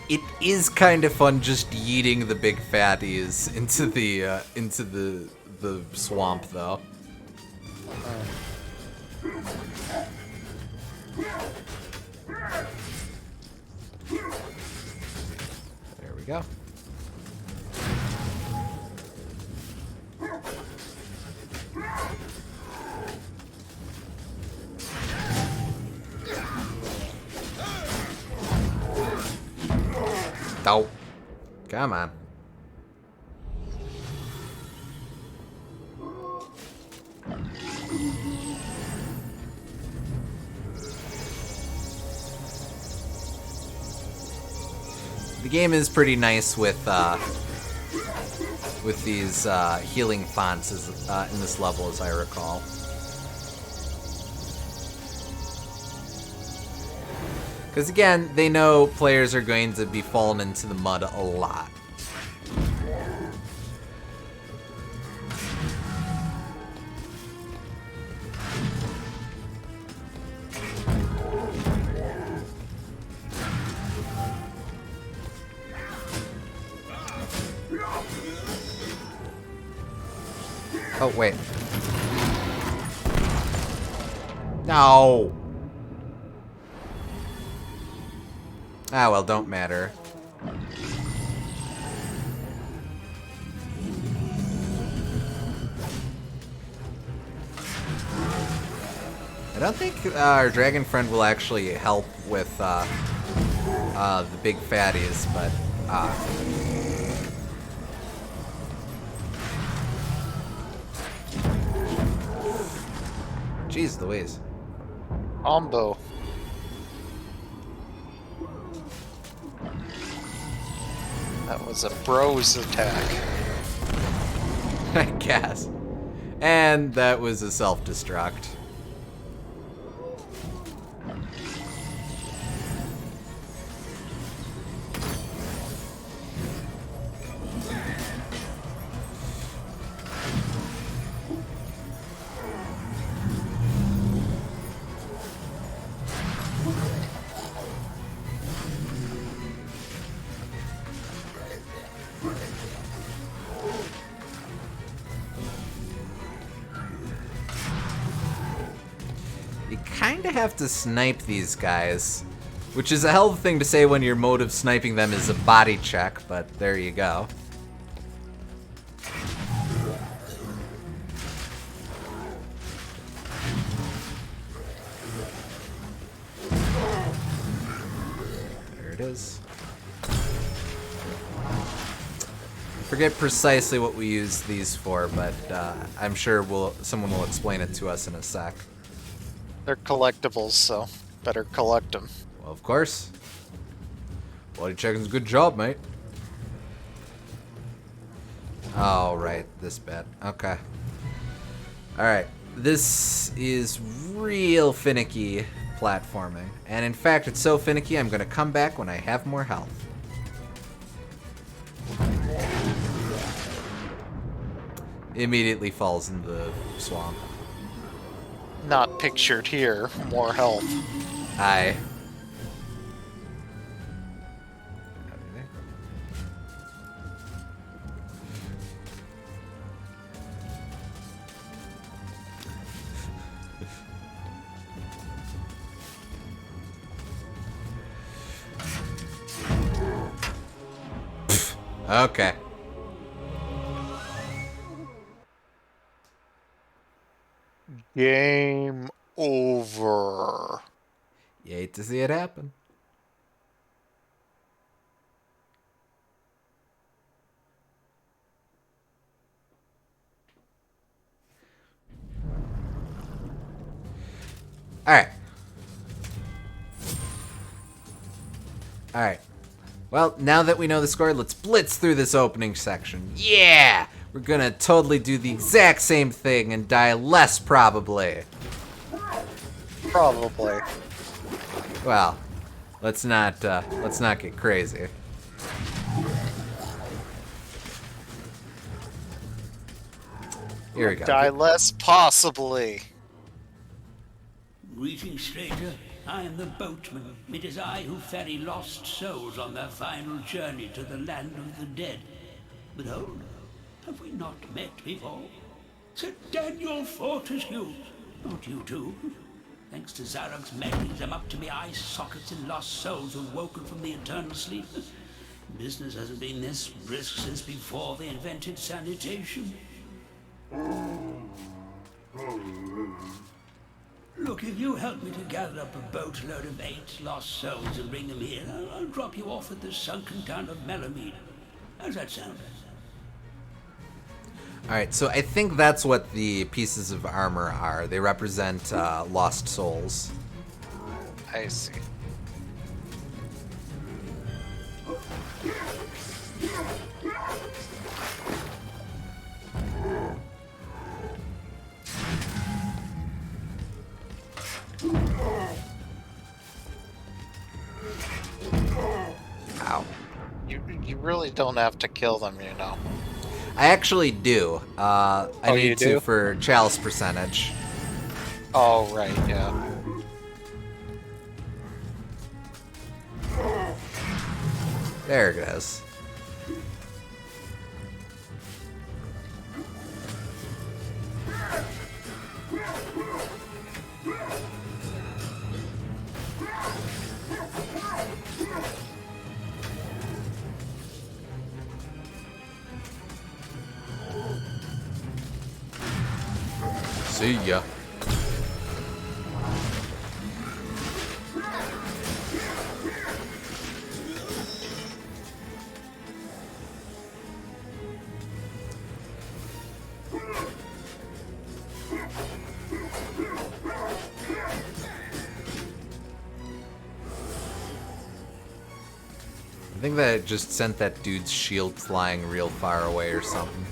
It is kind of fun just yeeting the big fatties into the swamp, though. There we go. Oh, come on. The game is pretty nice with these healing fonts in this level, as I recall. Because again, they know players are going to be falling into the mud a lot. Oh, wait. No! Ah, well, don't matter. I don't think our dragon friend will actually help with the big fatties, but jeez Louise. Ombo. That was a bros attack. I guess. And that was a self-destruct. going to have to snipe these guys, which is a hell of a thing to say when your mode of sniping them is a body check, but there you go. There it is. Forget precisely what we use these for, but I'm sure someone will explain it to us in a sec. They're collectibles, so better collect them. Well, of course. Body checking's a good job, mate. Oh, right, this bit. Okay. Alright, this is real finicky platforming. And in fact, it's so finicky, I'm gonna come back when I have more health. Immediately falls in the swamp. Not pictured here. More health. Aye. Okay. Game over. You hate to see it happen. Alright. Alright. Well, now that we know the score, let's blitz through this opening section. Yeah! We're gonna totally do the exact same thing and die less, probably. Probably. Well, let's not get crazy. Here we go. Die less, possibly. Greetings, stranger. I am the boatman. It is I who ferry lost souls on their final journey to the land of the dead. But hold, have we not met before? Sir Daniel Fortescue. Not you too. Thanks to Zarok's memories, I'm up to my eye sockets in lost souls who've woken from the eternal sleep. Business hasn't been this brisk since before they invented sanitation. Look, if you help me to gather up a boatload of 8 lost souls and bring them here, I'll drop you off at the sunken town of Melamede. How's that sound? Alright, so I think that's what the pieces of armor are. They represent lost souls. I see. Ow. You really don't have to kill them, you know. I actually do. I Oh, need you to do? for chalice percentage. Oh, right, yeah. There it is. See ya. I think that it just sent that dude's shield flying real far away or something.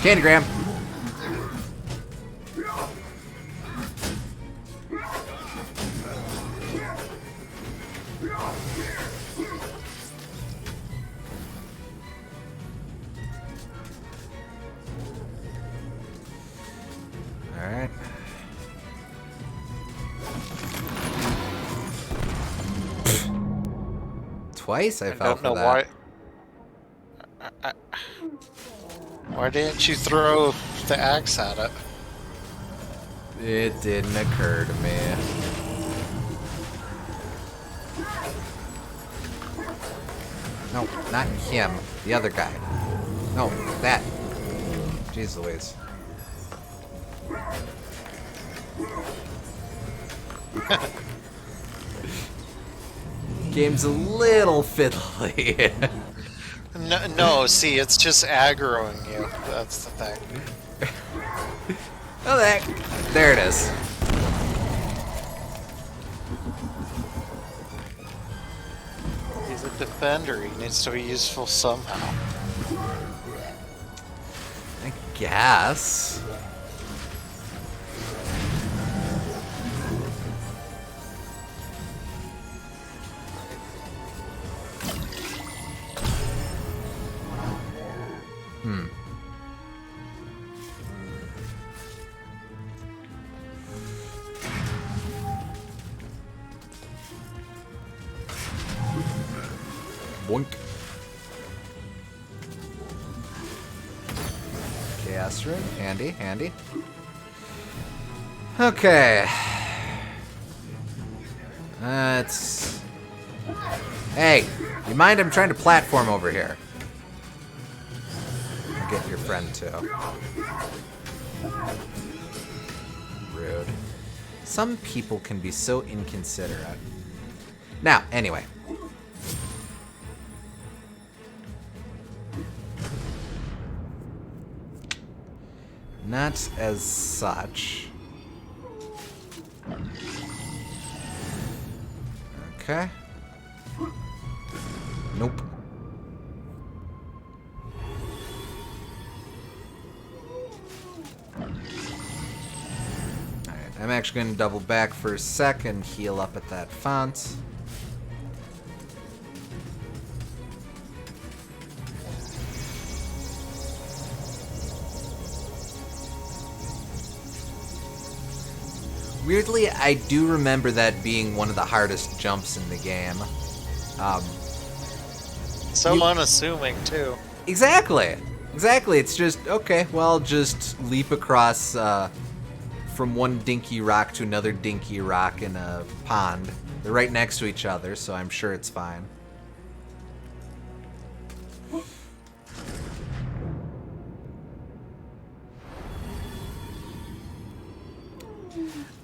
Candygram. All right. Twice I fell don't for know that. why. Why didn't you throw the axe at it? It didn't occur to me. No, not him. The other guy. No, that. Jeez Louise. Game's a little fiddly. No, see, it's just aggroing you. That's the thing. Oh, there it is. He's a defender. He needs to be useful somehow. I guess. Boink. Chaos rune, handy, handy. Okay. It's. Hey, you mind? I'm trying to platform over here. I'll get your friend too. Rude. Some people can be so inconsiderate. Now, anyway. Not as such. Okay. Nope. Alright, I'm actually going to double back for a sec and heal up at that font. Weirdly, I do remember that being one of the hardest jumps in the game. So unassuming, too. Exactly. Exactly. It's just, okay, well, just leap across from one dinky rock to another dinky rock in a pond. They're right next to each other, so I'm sure it's fine.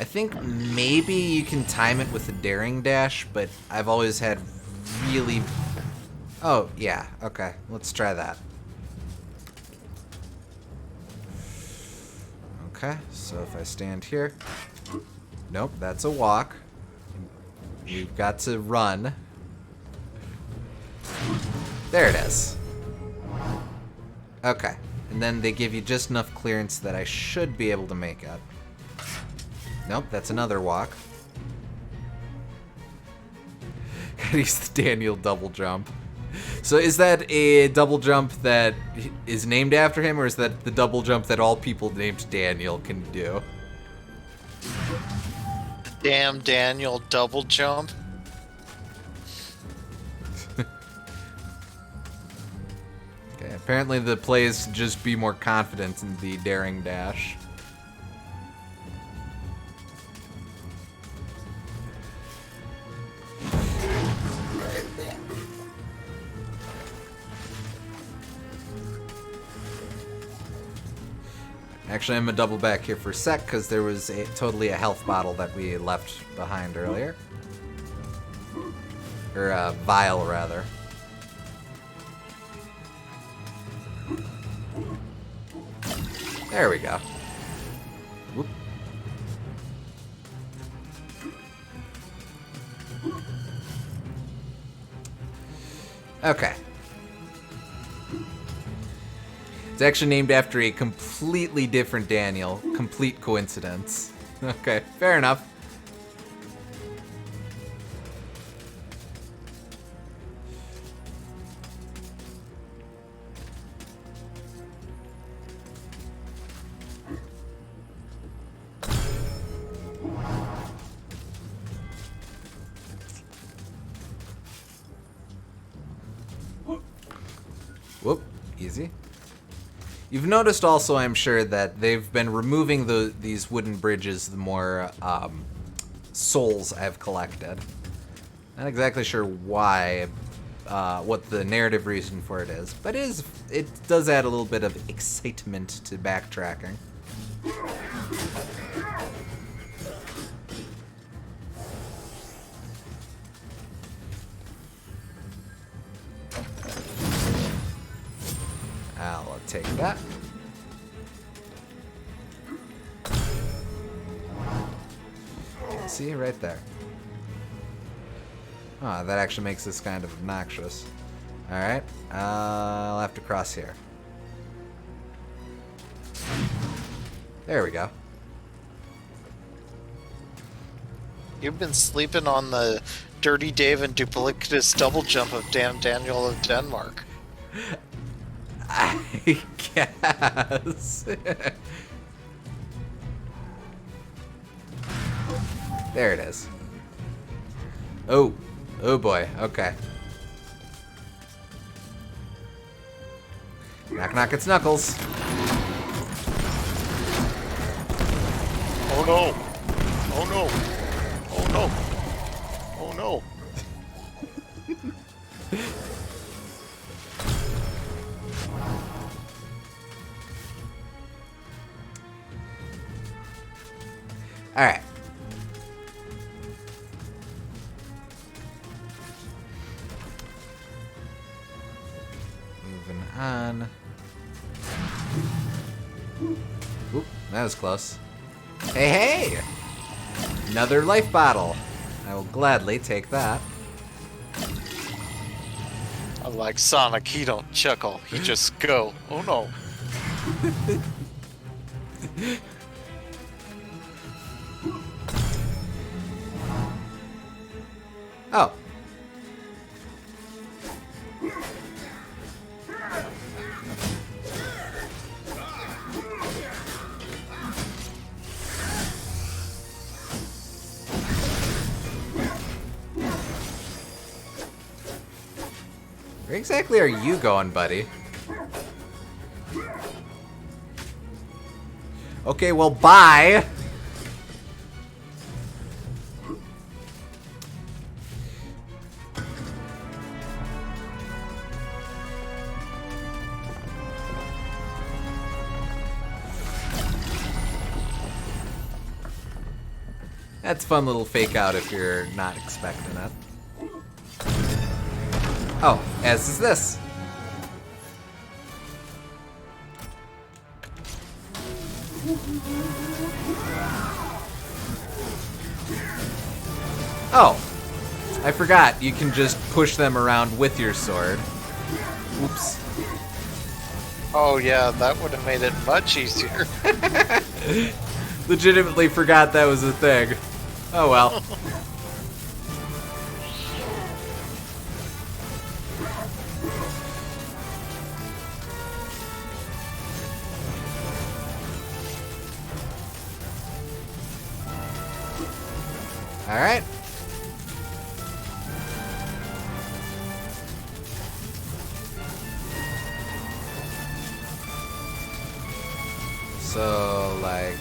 I think maybe you can time it with a daring dash, but I've always had really... Oh, yeah, okay. Let's try that. Okay, so if I stand here... Nope, that's a walk. We've got to run. There it is. Okay, and then they give you just enough clearance that I should be able to make it. Nope, that's another walk. Gotta use the Daniel double jump. So is that a double jump that is named after him, or is that the double jump that all people named Daniel can do? Damn Daniel double jump. Okay, apparently the plays just be more confident in the daring dash. Actually, I'm gonna double back here for a sec because there was totally a health bottle that we left behind earlier. Or a vial, rather. There we go. Whoop. Okay. It's actually named after a completely different Daniel. Complete coincidence. Okay, fair enough. Whoop, easy. You've noticed also, I'm sure, that they've been removing these wooden bridges the more souls I've collected. Not exactly sure why, what the narrative reason for it is, but it does add a little bit of excitement to backtracking. I'll take that. See, right there. Oh, that actually makes this kind of obnoxious. Alright, I'll have to cross here. There we go. You've been sleeping on the Dirty Dave and duplicitous double jump of damn Daniel of Denmark. I guess. There it is. Oh. Oh boy. Okay. Knock knock, it's Knuckles. Oh no! Oh no! Oh no! Oh no! Alright. Moving on. Oop, that was close. Hey, hey! Another life bottle. I will gladly take that. Unlike Sonic, he don't chuckle. He just go. Oh no. Oh. Where exactly are you going, buddy? Okay, well, bye! That's a fun little fake out if you're not expecting it. Oh, as is this. Oh, I forgot. You can just push them around with your sword. Oops. Oh yeah, that would have made it much easier. Legitimately forgot that was a thing. Oh well. All right. So, like...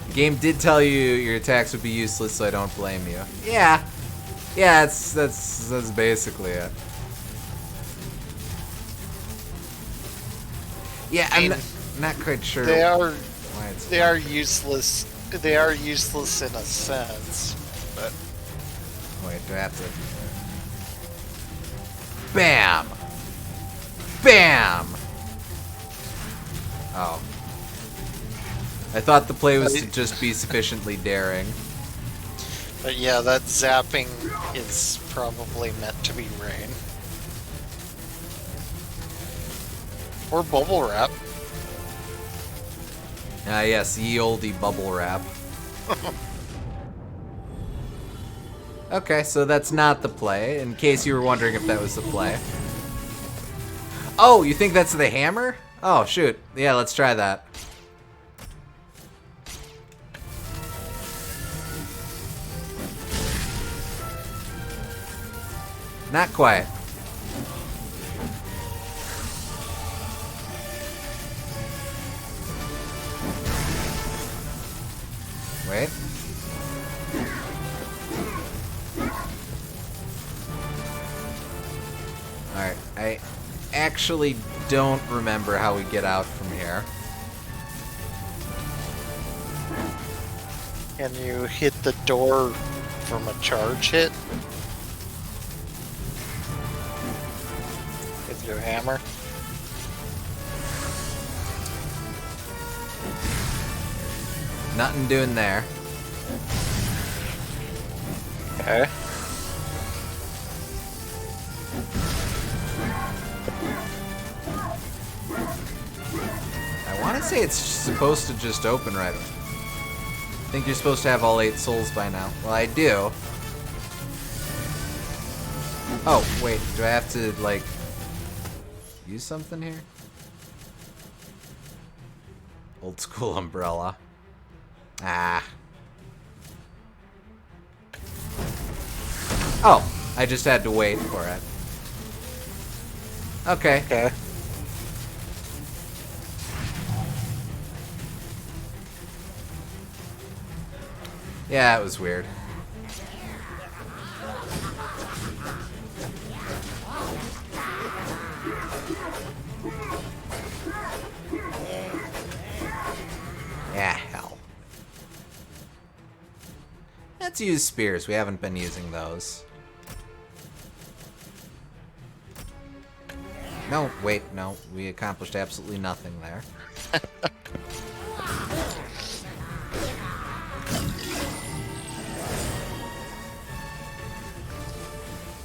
The game did tell you your attacks would be useless, so I don't blame you. Yeah. Yeah, that's basically it. Yeah, I'm not quite sure. They are why it's they are useless. They are useless in a sense, but Wait, do I have to? Bam! Bam! Oh. I thought the play was to just be sufficiently daring. but yeah, that zapping is probably meant to be rain or bubble wrap. Ah, yes, ye olde bubble wrap. Okay, so that's not the play, in case you were wondering if that was the play. Oh, you think that's the hammer? Oh, shoot. Yeah, let's try that. Not quite. Wait. Alright, I actually don't remember how we get out from here. Can you hit the door from a charge hit? With your hammer? Nothing doing there. Okay. I want to say it's supposed to just open right away. I think you're supposed to have all 8 souls by now. Well, I do. Oh, wait. Do I have to, like, use something here? Old school umbrella. Ah. Oh, I just had to wait for it. Okay. Okay. Yeah, it was weird. Yeah, hell. Let's use spears. We haven't been using those. No, wait, no. We accomplished absolutely nothing there.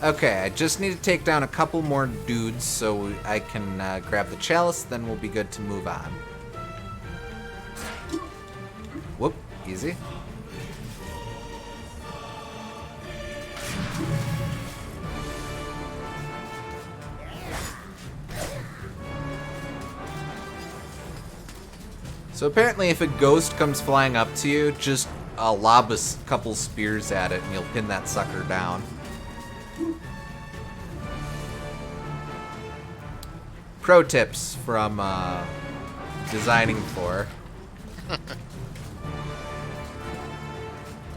Okay, I just need to take down a couple more dudes so I can grab the chalice, then we'll be good to move on. Whoop, easy. So apparently if a ghost comes flying up to you, just lob a couple spears at it and you'll pin that sucker down. Pro tips from designing for.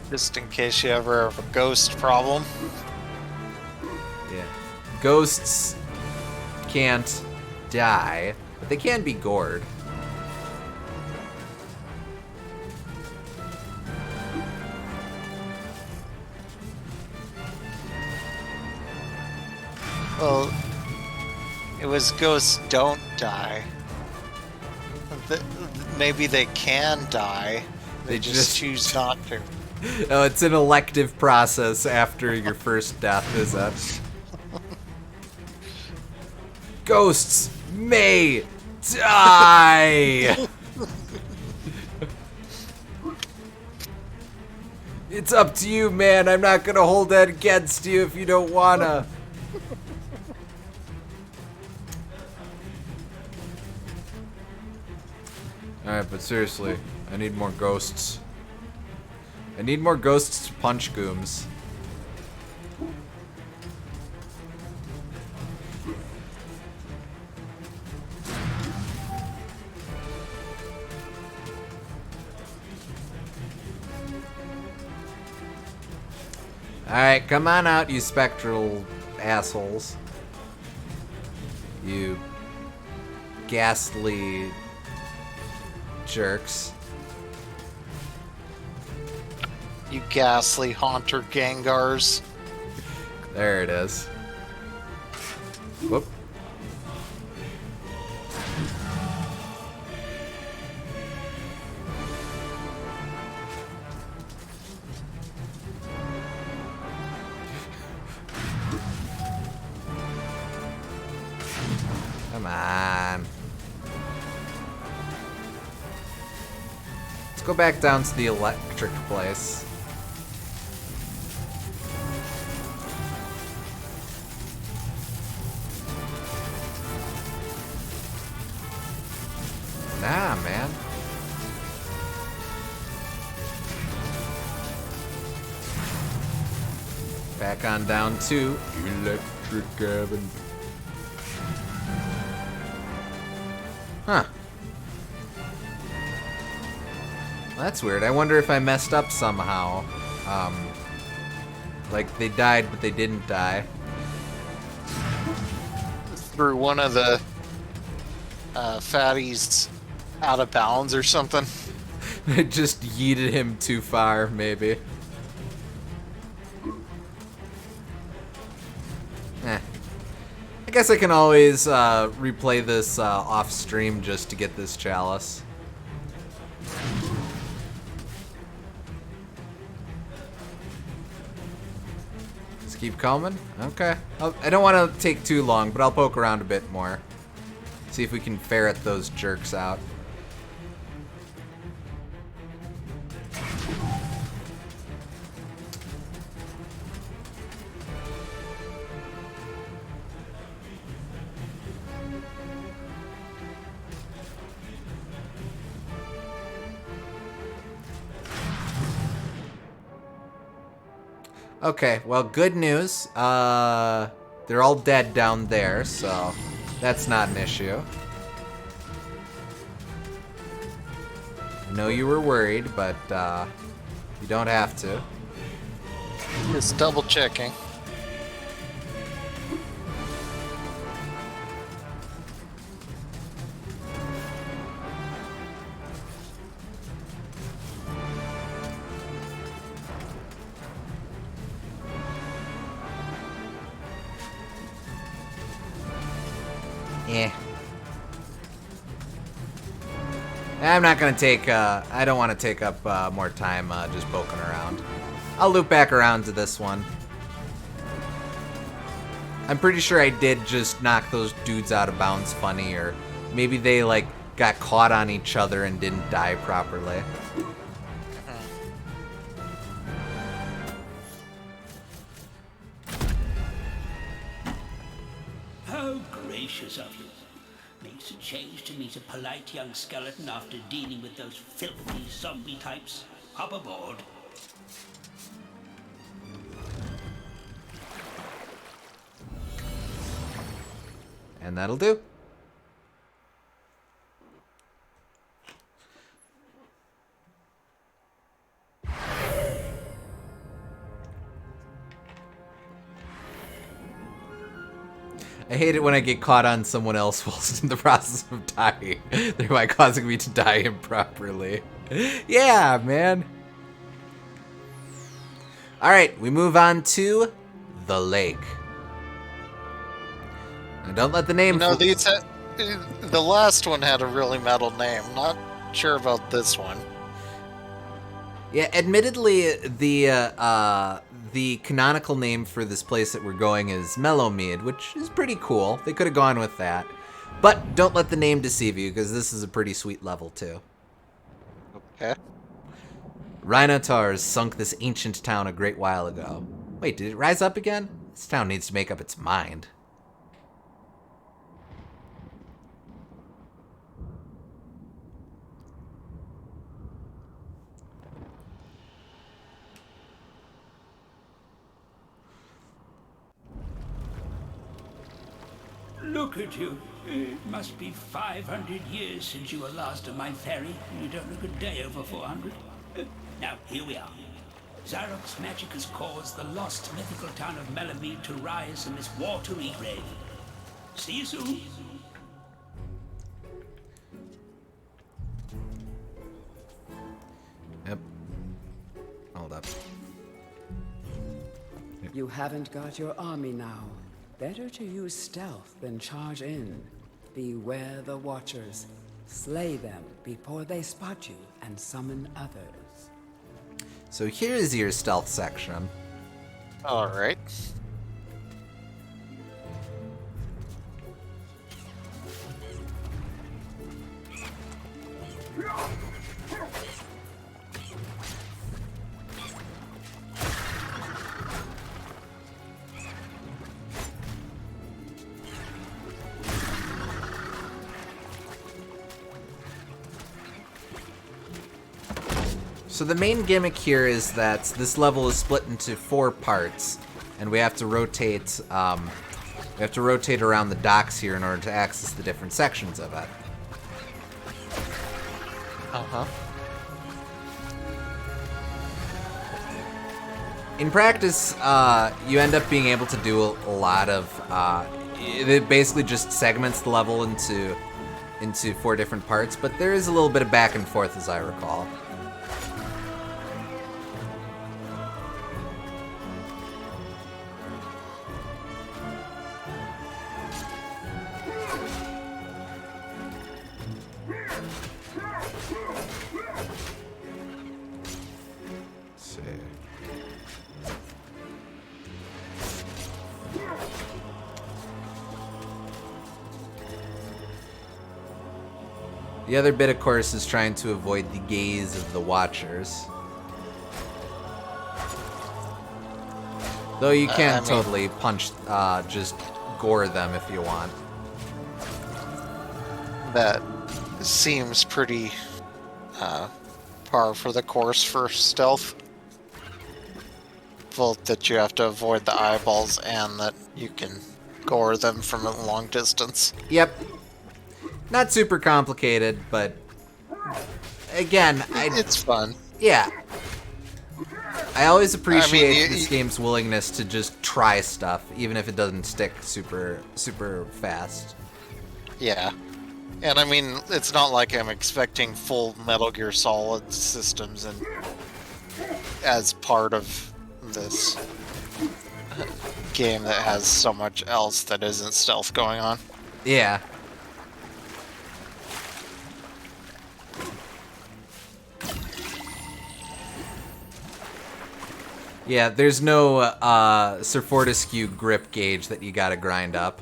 Just in case you ever have a ghost problem. Yeah. Ghosts can't die, but they can be gored. Well, it was ghosts don't die. Maybe they can die. They just choose not to. Oh, it's an elective process after your first death, is it? Ghosts may die! It's up to you, man. I'm not gonna hold that against you if you don't wanna. Alright, but seriously, I need more ghosts. I need more ghosts to punch gooms. Alright, come on out, you spectral assholes. You ghastly jerks. You ghastly haunter Gengars. There it is. Whoop. Come on. Let's go back down to the electric place. Nah, man. Back on down to electric. secret cabin. Huh. Well, that's weird. I wonder if I messed up somehow. Like they died, but they didn't die. Through one of the fatties out of bounds or something. I just yeeted him too far, maybe. I guess I can always replay this off stream just to get this chalice. Just keep coming? Okay. I don't want to take too long, but I'll poke around a bit more. See if we can ferret those jerks out. Okay, well, good news. They're all dead down there, so that's not an issue. I know you were worried, but you don't have to. Just double checking. Yeah. I'm not gonna take, I don't want to take up more time just poking around. I'll loop back around to this one. I'm pretty sure I did just knock those dudes out of bounds funny, or maybe they, like, got caught on each other and didn't die properly. How gracious of you. Makes a change to meet a polite young skeleton after dealing with those filthy zombie types. Hop aboard. And that'll do. I hate it when I get caught on someone else whilst in the process of dying, thereby causing me to die improperly. Yeah, man. Alright, we move on to the lake. Now, don't let the name... No, the last one had a really metal name. Not sure about this one. Yeah, admittedly, the canonical name for this place that we're going is Mellowmead, which is pretty cool. They could have gone with that. But don't let the name deceive you, because this is a pretty sweet level, too. Okay. Rhinotars sunk this ancient town a great while ago. Wait, did it rise up again? This town needs to make up its mind. Look at you. It must be 500 years since you were last on my ferry. You don't look a day over 400. Now, here we are. Zarok's magic has caused the lost mythical town of Mellowmead to rise from this watery grave. See you soon. Yep. Hold up. You haven't got your army now. Better to use stealth than charge in. Beware the Watchers. Slay them before they spot you and summon others. So here's your stealth section. Alright. So the main gimmick here is that this level is split into 4 parts, and we have to rotate We have to rotate around the docks here in order to access the different sections of it. Uh-huh. In practice, you end up being able to do a lot of... it basically just segments the level into 4 different parts, but there is a little bit of back and forth, as I recall. The other bit, of course, is trying to avoid the gaze of the watchers. Though you can totally punch, just gore them if you want. That seems pretty par for the course for stealth. Both that you have to avoid the eyeballs and that you can gore them from a long distance. Yep. Not super complicated, but again, it's fun. Yeah. I always appreciate this game's willingness to just try stuff, even if it doesn't stick super fast. Yeah. And I mean, it's not like I'm expecting full Metal Gear Solid systems and as part of this game that has so much else that isn't stealth going on. Yeah. Yeah, there's no Sir Fortescue grip gauge that you gotta grind up.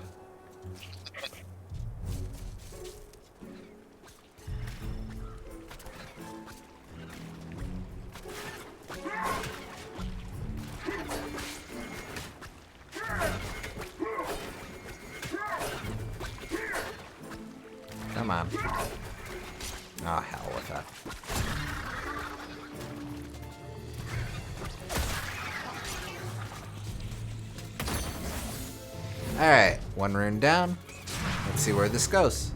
Come on. Oh, hell with that. Alright, 1 rune down. Let's see where this goes.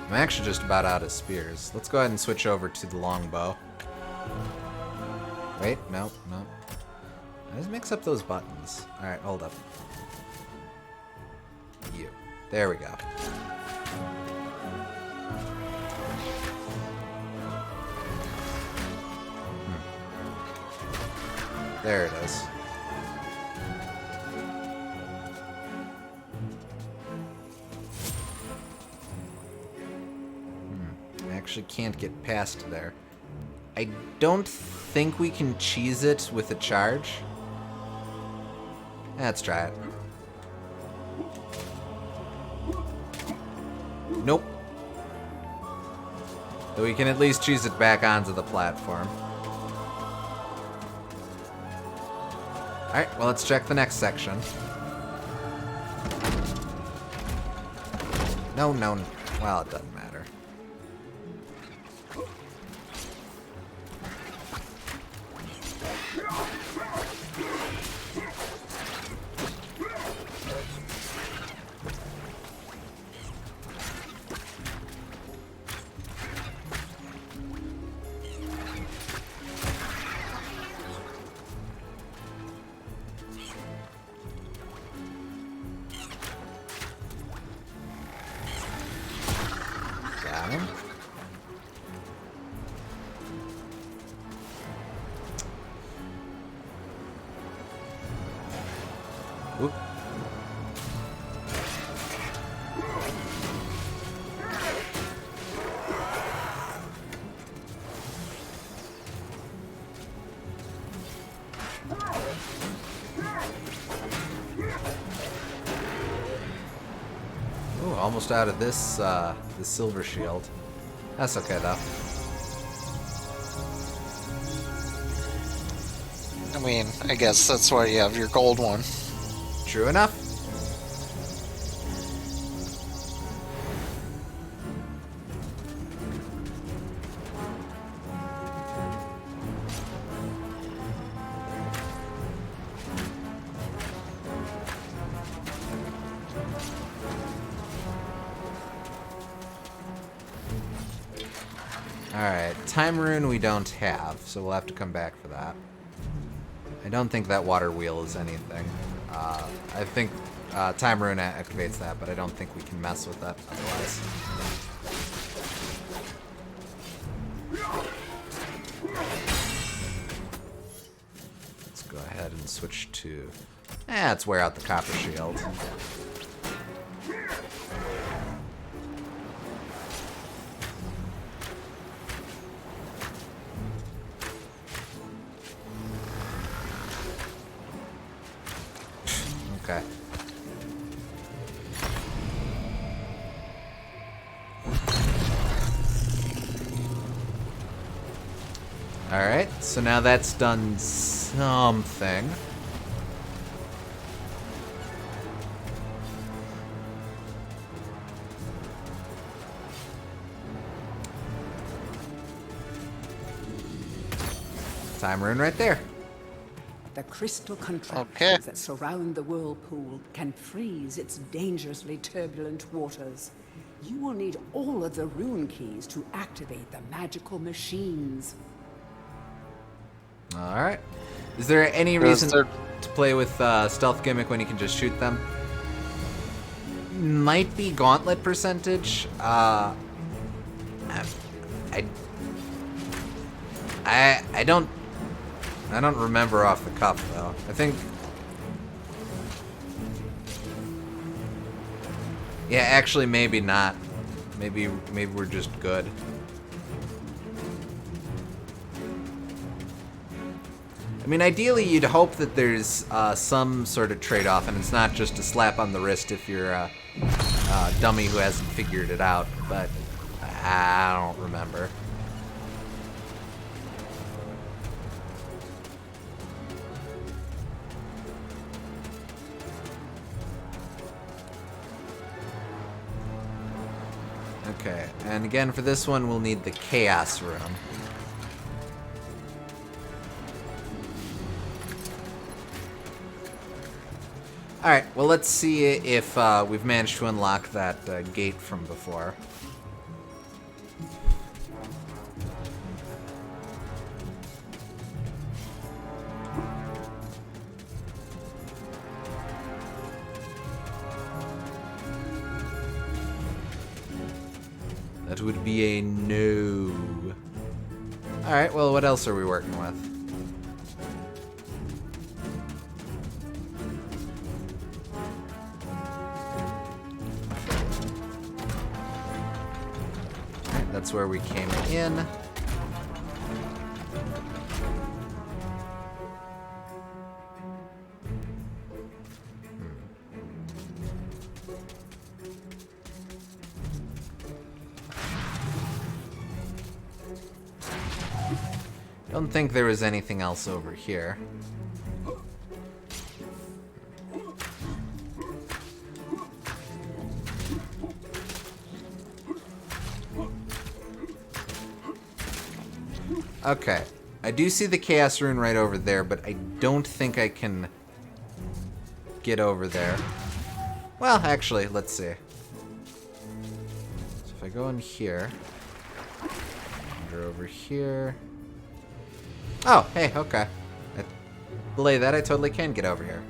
I'm actually just about out of spears. Let's go ahead and switch over to the longbow. Wait, no. I just mix up those buttons. Alright, hold up. You. There we go. There it is. Actually can't get past there. I don't think we can cheese it with a charge. Let's try it. Nope. Though we can at least cheese it back onto the platform. Alright, well, let's check the next section. No. Well, it doesn't matter. Got him. Oop. almost out of this the silver shield. That's okay though. I mean, I guess that's why you have your gold one. True enough. Alright, time rune we don't have, so we'll have to come back for that. I don't think that water wheel is anything. I think time rune activates that, but I don't think we can mess with that otherwise. Let's go ahead and switch to... let's wear out the copper shield. Okay. Alright, so now that's done something. Time rune right there. The crystal contraptions Okay. that surround the whirlpool can freeze its dangerously turbulent waters. You will need all of the rune keys to activate the magical machines. Alright. Is there any reason to play with stealth gimmick when you can just shoot them? Might be gauntlet percentage. I don't remember off the cuff though. I think. Yeah, actually, maybe not. Maybe we're just good. I mean, ideally, you'd hope that there's some sort of trade-off, and it's not just a slap on the wrist if you're a dummy who hasn't figured it out. But I don't remember. Okay, and again for this one we'll need the Chaos Room. Alright, well let's see if we've managed to unlock that gate from before. That would be a no. Alright, well, what else are we working with? Alright, that's where we came in. Don't think there was anything else over here. Okay. I do see the Chaos Rune right over there, but I don't think I can get over there. Well, actually, let's see. So if I go in here, over here. Oh, hey, okay. Belay that, I totally can get over here.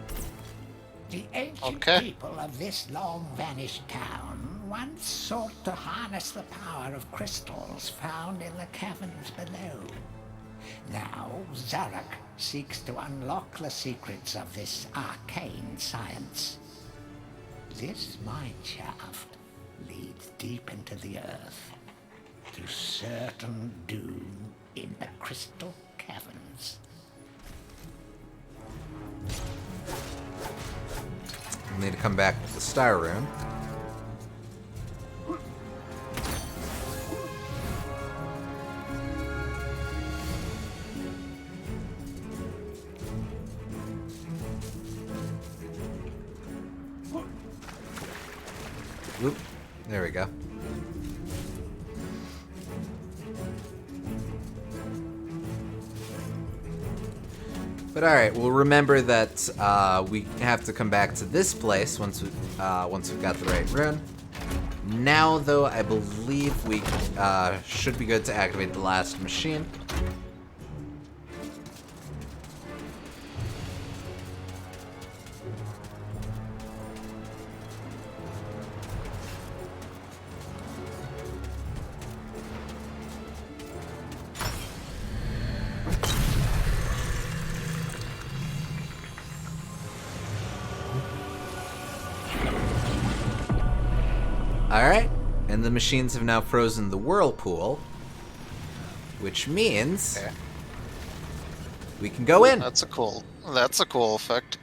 The ancient people of this long-vanished town once sought to harness the power of crystals found in the caverns below. Now, Zarok seeks to unlock the secrets of this arcane science. This mine shaft leads deep into the earth, to certain doom in the crystal caverns. We'll need to come back with the Star Rune. There we go. But all right, we'll remember that we have to come back to this place once we've got the right rune. Now, though, I believe we should be good to activate the last machine. Alright, and the machines have now frozen the whirlpool, which means we can go in. That's a cool effect.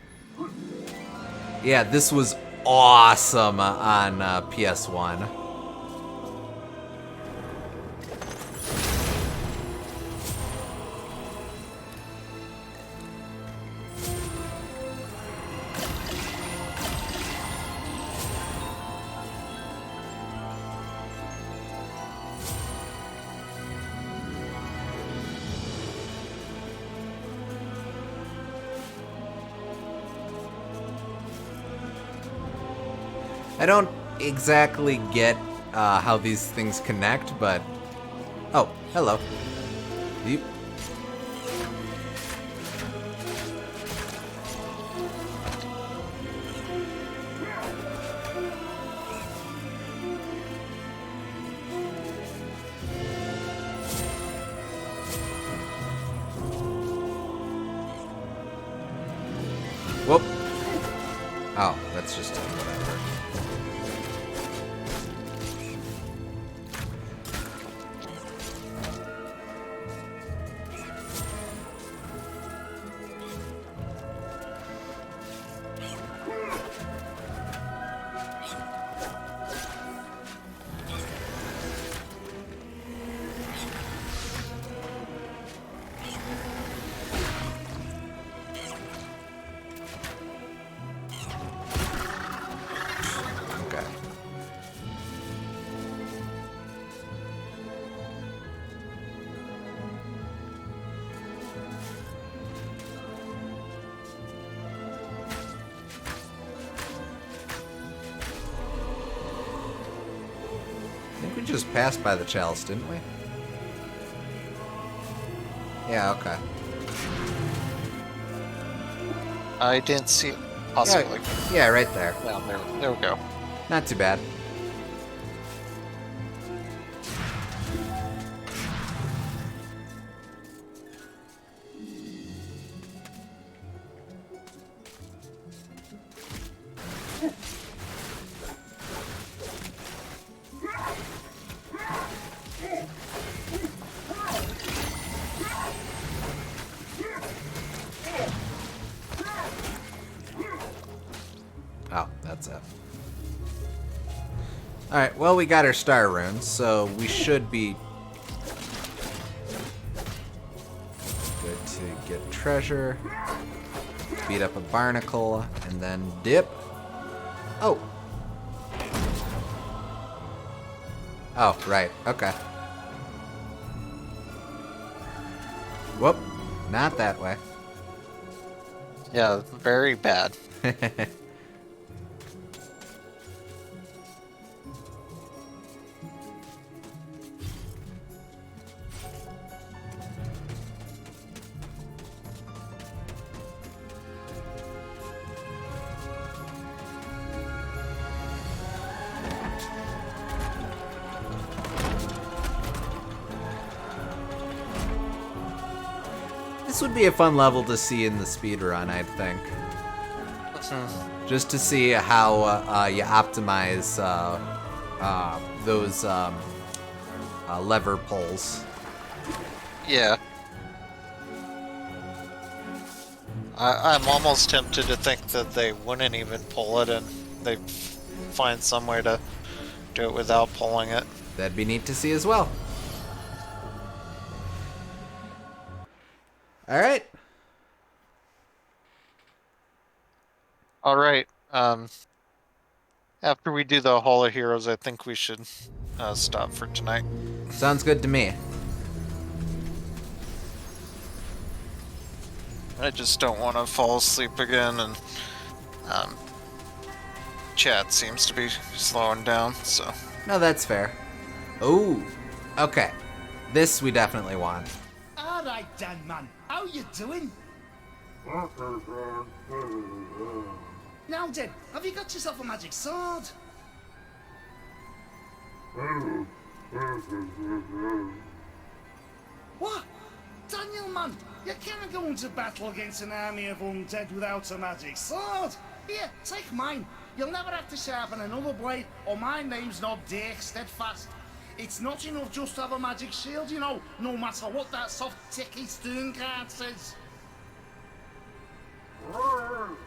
Yeah, this was awesome on PS1. I don't exactly get how these things connect, but... Oh, hello. You... Whoop. Oh, that's just whatever. Okay. I think we just passed by the chalice, didn't we? Yeah, okay. I didn't see it. Possibly. Yeah, right there. Yeah, there we go. Not too bad. Oh, that's it. Alright, well, we got our star runes, so we should be good to get treasure, beat up a barnacle, and then dip. Oh. Oh, right, okay. Whoop, not that way. Yeah, very bad. This would be a fun level to see in the speedrun, I think. Just to see how you optimize those lever pulls. Yeah. I'm almost tempted to think that they wouldn't even pull it and they'd find some way to do it without pulling it. That'd be neat to see as well. Alright. Alright, After we do the Hall of Heroes, I think we should stop for tonight. Sounds good to me. I just don't want to fall asleep again, and chat seems to be slowing down, so. No, that's fair. Oh, okay. This we definitely want. All right, Dan, man. How you doing? Now then, have you got yourself a magic sword? What? Daniel, man, you can't go into battle against an army of undead without a magic sword. Here, take mine. You'll never have to sharpen another blade, or my name's not Dick Steadfast. It's not enough just to have a magic shield, you know, no matter what that soft, ticky stern card says.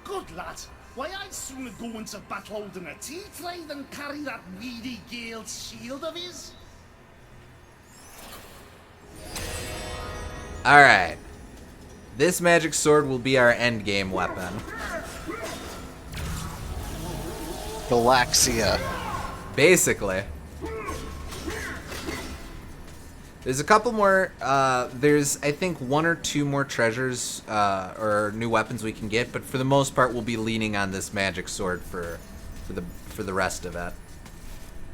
Good lad. Why, I'd sooner go into battle holding a tea tray than carry that weedy Gale's shield of his. Alright. This magic sword will be our endgame weapon. Galaxia. Basically. There's a couple more, there's, I think, 1 or 2 more treasures, or new weapons we can get, but for the most part, we'll be leaning on this magic sword for the rest of it.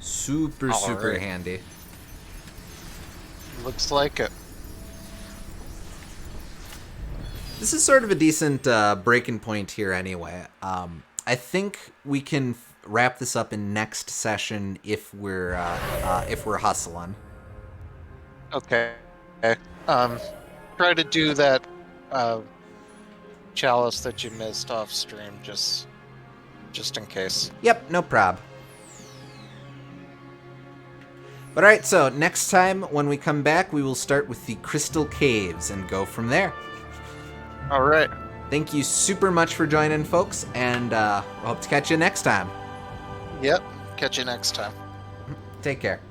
Super Alright. handy. Looks like it. This is sort of a decent breaking point here anyway. I think we can wrap this up in next session if we're hustling. Okay. Try to do that chalice that you missed off stream, just in case. Yep, no prob. But alright, so next time when we come back, we will start with the Crystal Caves and go from there. All right. Thank you super much for joining, folks, and I hope to catch you next time. Yep. Catch you next time. Take care.